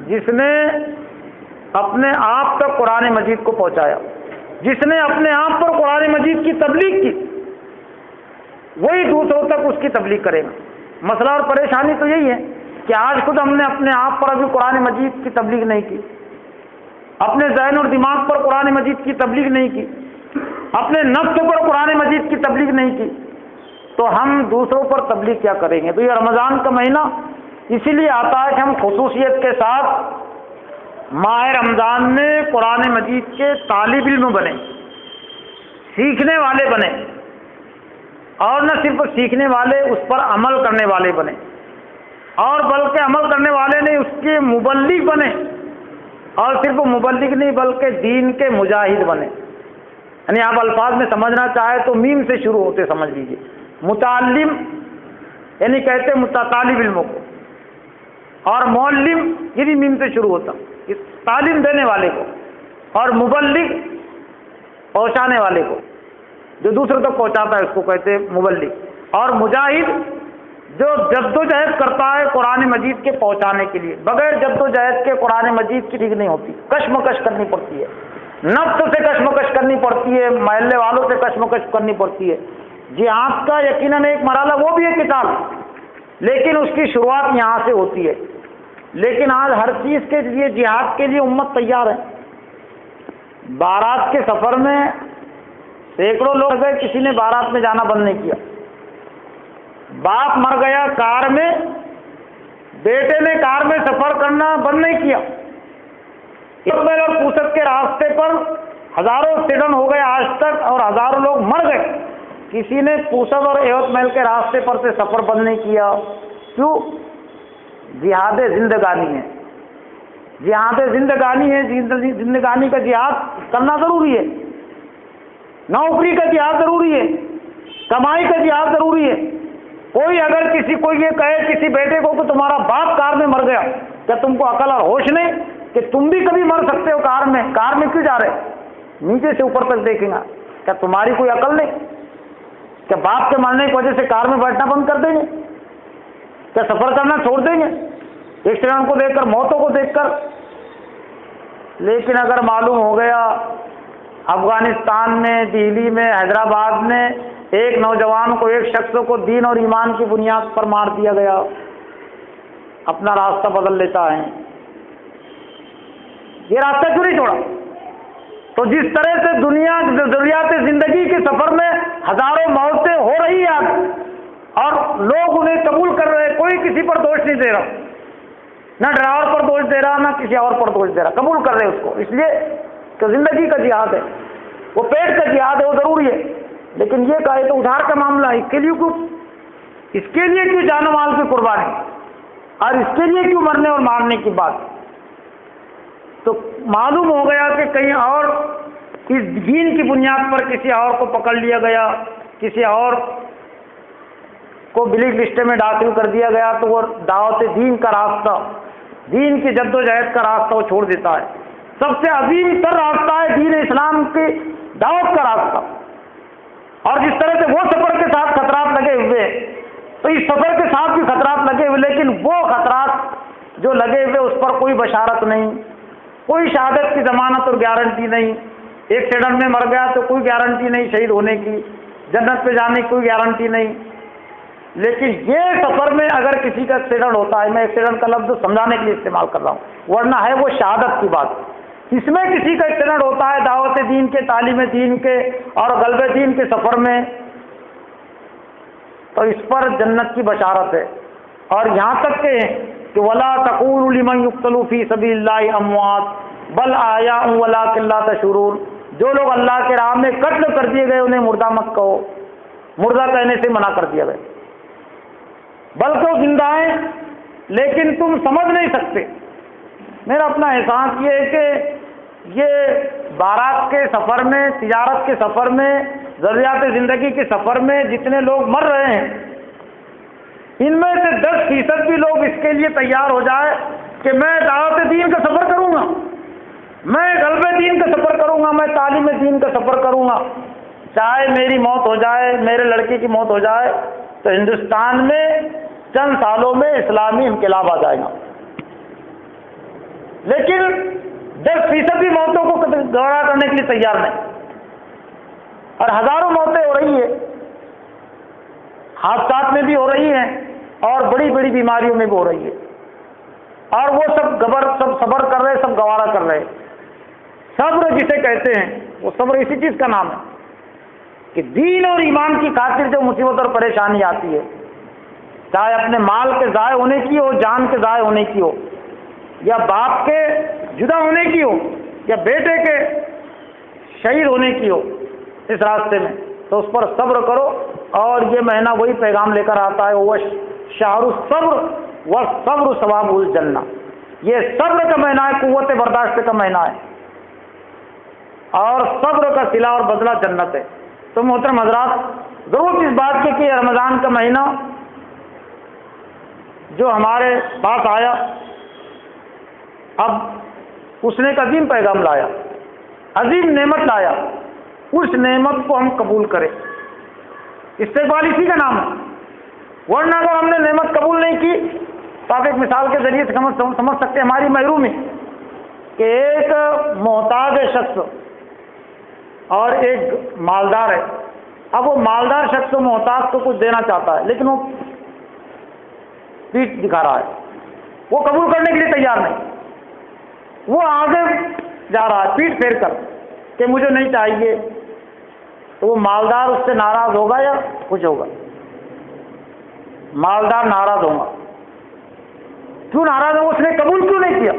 جس نے اپنے آپ تک قرآن مجید کو پہنچایا، جس نے اپنے آپ پر قرآن مجید کی تبلیغ کی، وہی دوسروں تک اس کی تبلیغ کرے گا۔ مسئلہ اور پریشانی تو یہی ہے کہ آج خود ہم نے اپنے آپ پر ابھی قرآن مجید کی تبلیغ نہیں کی، اپنے ذہن اور دماغ پر قرآن مجید کی تبلیغ نہیں کی، اپنے نفس پر قرآن مجید کی تبلیغ نہیں کی، تو ہم دوسروں پر تبلیغ کیا کریں گے؟ تو یہ رمضان کا مہینہ اسی لیے آتا ہے کہ ہم خصوصیت کے ساتھ ماہ رمضان میں قرآن مجید کے طالب علم بنے، سیکھنے والے بنے، اور نہ صرف سیکھنے والے، اس پر عمل کرنے والے بنے، اور بلکہ عمل کرنے والے نہیں، اس کے مبلغ بنے، اور صرف مبلغ نہیں بلکہ دین کے مجاہد بنے۔ یعنی آپ الفاظ میں سمجھنا چاہے تو میم سے شروع ہوتے سمجھ لیجیے، متعلم یعنی کہتے طالب علموں کو، اور معلم یہ بھی میم سے شروع ہوتا، اس تعلیم دینے والے کو، اور مبلغ پہنچانے والے کو، جو دوسروں تک پہنچاتا ہے اس کو کہتے ہیں مبلغ، اور مجاہد جو جدوجہد کرتا ہے قرآن مجید کے پہنچانے کے لیے۔ بغیر جدوجہد کے قرآن مجید کی ٹھیک نہیں ہوتی، کشمکش کرنی پڑتی ہے، نفس سے کشمکش کرنی پڑتی ہے، محلے والوں سے کشمکش کرنی پڑتی ہے۔ جہاد کا یقیناً ایک مرحلہ وہ بھی ہے قتال، لیکن اس کی شروعات یہاں سے ہوتی ہے. لیکن آج ہر چیز کے لیے جہاد کے لیے امت تیار ہے. بارات کے سفر میں سینکڑوں لوگ گئے, کسی نے بارات میں جانا بند نہیں کیا. باپ مر گیا کار میں, بیٹے نے کار میں سفر کرنا بند نہیں کیا. یوتمیل اور پوسد کے راستے پر ہزاروں ایکسیڈنٹ ہو گئے آج تک, اور ہزاروں لوگ مر گئے. کسی نے پوسد اور یوتمیل کے راستے پر سے سفر بند نہیں کیا. کیوں؟ جہاد زندگانی ہے. جہاد زندگانی ہے. زندگانی کا جہاد کرنا ضروری ہے. نوکری کا جہاد ضروری ہے. کمائی کا جہاد ضروری ہے. کوئی اگر کسی کو یہ کہے کسی بیٹے کو کہ تمہارا باپ کار میں مر گیا, کیا تم کو عقل اور ہوش نہیں کہ تم بھی کبھی مر سکتے ہو کار میں؟ کار میں کیوں جا رہے؟ نیچے سے اوپر تک دیکھیں گا. کیا تمہاری کوئی عقل نہیں؟ کیا باپ کے مرنے کی وجہ سے کار میں بیٹھنا بند کر دیں گے؟ کیا سفر کرنا چھوڑ دیں گے ایکسیڈنٹ کو دیکھ کر, موتوں کو دیکھ کر؟ لیکن اگر معلوم ہو گیا افغانستان میں, دہلی میں, حیدرآباد میں ایک نوجوان کو, ایک شخص کو دین اور ایمان کی بنیاد پر مار دیا گیا, اپنا راستہ بدل لیتا ہے. یہ راستہ کیوں نہیں چھوڑا؟ تو جس طرح سے دنیا ضروریات زندگی کے سفر میں ہزاروں موتیں ہو رہی ہیں اور لوگ انہیں قبول کر رہے, کوئی کسی پر دوش نہیں دے رہا, نہ ڈرائیور پر دوش دے رہا, نہ کسی اور پر دوش دے رہا, قبول کر رہے اس کو, اس لیے کہ زندگی کا جہاد ہے, وہ پیٹ کا جہاد ہے, وہ ضروری ہے. لیکن یہ کہے تو ادھار کا معاملہ ہے, اس کے لیے کیوں جان و مال کی قربانی, اور اس کے لیے کیوں مرنے اور مارنے کی بات؟ تو معلوم ہو گیا کہ کہیں اور اس دین کی بنیاد پر کسی اور کو پکڑ لیا گیا, کسی اور کو بلیک لسٹ میں داخل کر دیا گیا, تو وہ دعوت دین کا راستہ, دین کی جد و جہد کا راستہ وہ چھوڑ دیتا ہے. سب سے عظیم تر راستہ ہے دین اسلام کی دعوت کا راستہ. اور جس طرح سے وہ سفر کے ساتھ خطرات لگے ہوئے, تو اس سفر کے ساتھ بھی خطرات لگے ہوئے, لیکن وہ خطرات جو لگے ہوئے اس پر کوئی بشارت نہیں, کوئی شہادت کی ضمانت اور گارنٹی نہیں. ایکسیڈنٹ میں مر گیا تو کوئی گارنٹی نہیں شہید ہونے کی, جنت پہ جانے کی کوئی گارنٹی نہیں. لیکن یہ سفر میں اگر کسی کا ایکسیڈنٹ ہوتا ہے, میں ایکسیڈنٹ کا لفظ سمجھانے کے لیے استعمال کر رہا ہوں, ورنہ ہے وہ شہادت کی بات. اس میں کسی کا ایکسیڈنٹ ہوتا ہے دعوت دین کے, تعلیم دین کے اور غلبہ دین کے سفر میں, تو اس پر جنت کی بشارت ہے. اور یہاں تک کہ وَلَا تَقُولُوا لِمَنْ يُقْتَلُ فِي سَبِيلِ اللَّهِ أَمْوَاتٌ بَلْ أَحْيَاءٌ وَلَٰكِن لَّا تَشْعُرُونَ. جو لوگ اللہ کے راہ میں قتل کر دیے گئے انہیں مردہ مت کہو, مردہ کہنے سے منع کر دیا گیا, بلکہ وہ زندہ ہیں لیکن تم سمجھ نہیں سکتے. میرا اپنا احساس یہ ہے کہ یہ بارات کے سفر میں, تجارت کے سفر میں, ضروریات زندگی کے سفر میں جتنے لوگ مر رہے ہیں, ان میں سے 10% بھی لوگ اس کے لیے تیار ہو جائے کہ میں دعوت دین کا سفر کروں گا, میں غلبہ دین کا سفر کروں گا, میں تعلیم دین کا سفر کروں گا, چاہے میری موت ہو جائے, میرے لڑکے کی موت ہو جائے, تو ہندوستان میں چند سالوں میں اسلامی انقلاب آ جائے گا. لیکن 10% بھی موتوں کو گوارا کرنے کے لیے تیار نہیں, اور ہزاروں موتیں ہو رہی ہیں, حادثات میں بھی ہو رہی ہیں اور بڑی بڑی بیماریوں میں بھی ہو رہی ہے, اور وہ سب صبر کر رہے, سب گوارا کر رہے. صبر جسے کہتے ہیں وہ صبر اسی چیز کا نام ہے کہ دین اور ایمان کی خاطر جو مصیبت اور پریشانی آتی ہے, چاہے اپنے مال کے ضائع ہونے کی ہو, جان کے ضائع ہونے کی ہو, یا باپ کے جدا ہونے کی ہو, یا بیٹے کے شہید ہونے کی ہو اس راستے میں, تو اس پر صبر کرو. اور یہ مہینہ وہی پیغام لے کر آتا ہے, وہ شہر الصبر والصبر ثواب الجنہ. یہ صبر کا مہینہ ہے, قوت برداشت کا مہینہ ہے, اور صبر کا صلہ اور بدلہ جنت ہے. تو محترم حضرات, ضرورت اس بات کی کہ رمضان کا مہینہ جو ہمارے پاس آیا, اب اس نے ایک عظیم پیغام لایا, عظیم نعمت لایا, اس نعمت کو ہم قبول کریں. استقبال اسی کا نام ہے. ورنہ اگر ہم نے نعمت قبول نہیں کی تو آپ ایک مثال کے ذریعے سے سمجھ سکتے ہیں ہماری محرومی کہ ایک محتاج شخص اور ایک مالدار ہے. اب وہ مالدار شخص محتاج کو کچھ دینا چاہتا ہے, لیکن وہ پیٹھ دکھا رہا ہے، وہ قبول کرنے کے لیے تیار نہیں، وہ آگے جا رہا ہے پیٹھ پھیر کر کہ مجھے نہیں چاہیے، تو وہ مالدار اس سے ناراض ہوگا یا خوش ہوگا؟ مالدار ناراض ہوگا۔ کیوں ناراض ہوگا؟ اس نے قبول کیوں نہیں کیا؟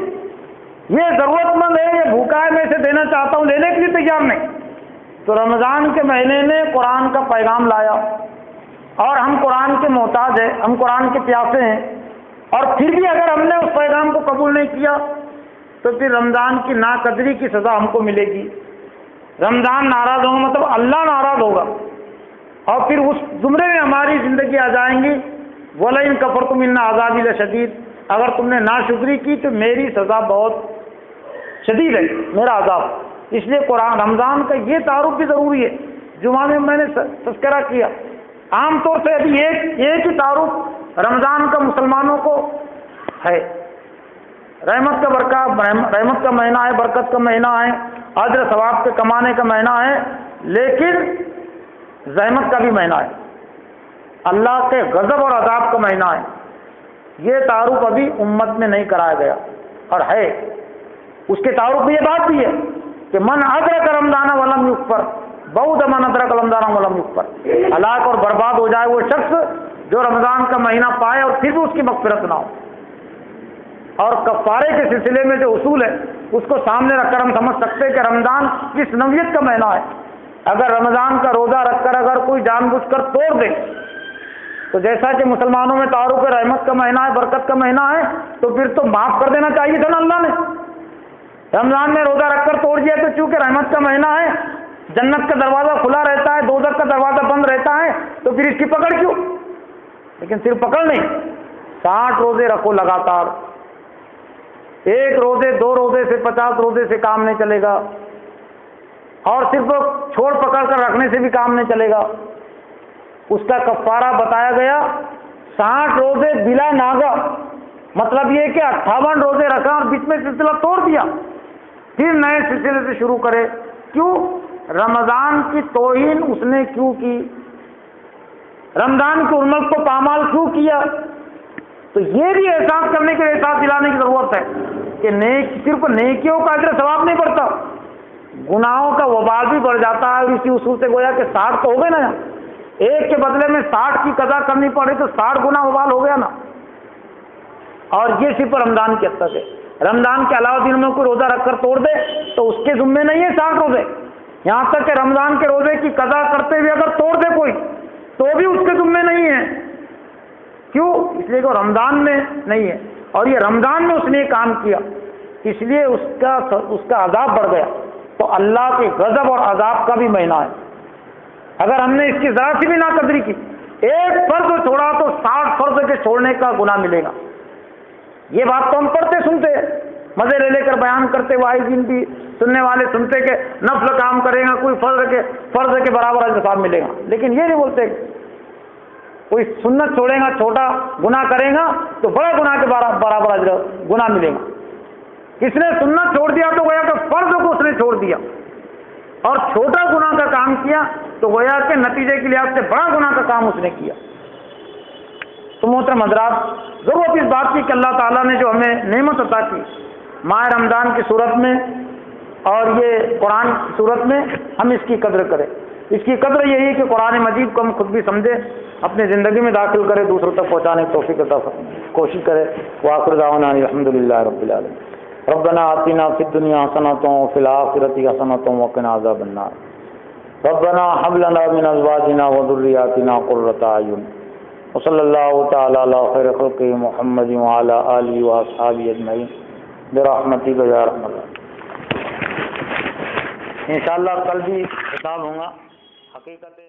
یہ ضرورت مند ہے، یہ بھوکا ہے، میں اسے دینا چاہتا ہوں، لینے کے لیے تیار نہیں۔ تو رمضان کے مہینے نے قرآن کا پیغام لایا، اور ہم قرآن کے محتاج ہیں، ہم قرآن کے پیاسے ہیں، اور پھر بھی اگر ہم نے اس پیغام کو قبول نہیں کیا تو پھر رمضان کی ناقدری کی سزا ہم کو ملے گی۔ رمضان ناراض ہوگا مطلب اللہ ناراض ہوگا، اور پھر اس زمرے میں ہماری زندگی آ جائیں گی، وَلَئِن كَفَرْتُمْ إِنَّ عَذَابِي لَشَدِيدٌ، اگر تم نے ناشکری کی تو میری سزا بہت شدید ہے، میرا عذاب۔ اس لیے قرآن رمضان کا یہ تعارف بھی ضروری ہے، جمعہ میں نے تذکرہ کیا۔ عام طور سے ابھی ایک ہی تعارف رمضان کا مسلمانوں کو ہے، رحمت کا مہینہ ہے، برکت کا مہینہ ہے، اجر ثواب کے کمانے کا مہینہ ہے، لیکن زحمت کا بھی مہینہ ہے، اللہ کے غضب اور عذاب کا مہینہ ہے۔ یہ تعارف ابھی امت میں نہیں کرایا گیا، اور ہے اس کے تعارف میں یہ بات بھی ہے کہ من ادرک رمضان ولم یکفر بعد من ادرک رمضان ولم یکفر، ہلاک اور برباد ہو جائے وہ شخص جو رمضان کا مہینہ پائے اور پھر بھی اس کی مغفرت نہ ہو۔ اور کفارے کے سلسلے میں جو اصول ہے اس کو سامنے رکھ کر ہم سمجھ سکتے ہیں کہ رمضان کس نوعیت کا مہینہ ہے۔ اگر رمضان کا روزہ رکھ کر اگر کوئی جان بوجھ کر توڑ دے تو جیسا کہ مسلمانوں میں تعارف رحمت کا مہینہ ہے، برکت کا مہینہ ہے، تو پھر تو معاف کر دینا چاہیے تھا نا اللہ نے۔ رمضان میں روزہ رکھ کر توڑ دیا تو چونکہ رحمت کا مہینہ ہے، جنت کا دروازہ کھلا رہتا ہے، دوزخ کا دروازہ بند رہتا ہے، تو پھر اس کی پکڑ کیوں؟ لیکن صرف پکڑ نہیں، 60 روزے رکھو لگاتار، ایک روزے 2 روزے سے 50 روزے سے کام نہیں چلے گا، اور صرف چھوڑ پکڑ کر رکھنے سے بھی کام نہیں چلے گا۔ اس کا کفارہ بتایا گیا 60 روزے بلا ناغہ، مطلب یہ کہ 58 روزے رکھا اور بیچ میں سلسلہ توڑ دیا، پھر نئے سلسلے سے شروع کرے۔ کیوں؟ رمضان کی توہین اس نے کیوں کی؟ رمضان کی حرمت کو پامال کیوں کیا؟ تو یہ بھی احساس کرنے کے لیے احساس دلانے کی ضرورت ہے کہ صرف نیکیوں کا اجر ثواب نہیں بڑھتا، گناہوں کا وبال بھی بڑھ جاتا ہے۔ اور اسی اصول سے گویا کہ 60 تو ہو گئے نا، ایک کے بدلے میں 60 کی قضا کرنی پڑے تو 60 گنا وبال ہو گیا نا۔ اور یہ صرف رمضان کی حد تک ہے، رمضان کے علاوہ دن میں کوئی روزہ رکھ کر توڑ دے تو اس کے ذمے نہیں ہے 60 روزے، یہاں تک کہ رمضان کے روزے کی قضا کرتے ہوئے اگر توڑ دے کوئی تو بھی اس کے ذمے نہیں ہے۔ کیوں؟ اس لیے کہ رمضان میں نہیں ہے، اور یہ رمضان میں اس نے یہ کام کیا، اس لیے اس کا عذاب بڑھ گیا۔ تو اللہ کے غضب اور عذاب کا بھی مہینہ ہے۔ اگر ہم نے اس کی ذرا سی بھی ناقدری کی، ایک فرض چھوڑا تو 60 فرض کے چھوڑنے کا گناہ ملے گا۔ یہ بات تو ہم پڑھتے سنتے ہیں، مزے لے کر بیان کرتے، واعظ دین بھی سننے والے سنتے کہ نفل کام کرے گا کوئی فرض کے برابر اجر ثواب ملے گا، لیکن یہ نہیں بولتے کوئی سنت چھوڑے گا، چھوٹا گناہ کرے گا تو بڑا گناہ کے برابر اجر گناہ ملے گا۔ کس نے سنت چھوڑ دیا تو گویا کہ فرض کو اس نے چھوڑ دیا، اور چھوٹا گناہ کا کام کیا تو گویا کہ نتیجے کے لحاظ سے بڑا گناہ کا کام اس نے کیا۔ تو محترم حضرات، ضرورت اس بات کی کہ اللہ تعالیٰ نے جو ہمیں نعمت عطا کی ماہ رمضان کی صورت میں اور یہ قرآن کی صورت میں، ہم اس کی قدر کریں۔ اس کی قدر یہی ہے کہ قرآن مجید کو ہم خود بھی سمجھیں، اپنی زندگی میں داخل کریں، دوسروں تک پہنچانے کی توفیق عطا کوشش کریں۔ وآخر دعوانا الحمدللہ رب العالمین۔ ربنا آتنا فی الدنیا حسنۃ وفی الآخرۃ حسنۃ وقنا عذاب النار۔ ربنا هب لنا من ازواجنا وذرياتنا قرۃ اعین۔ وصلی اللہ تعالی علی خیر خلقہ محمد وعلی آلہ واصحابہ اجمعین برحمتک یا ارحم الراحمین۔ انشاءاللہ کل بھی خطاب ہوگا حقیقت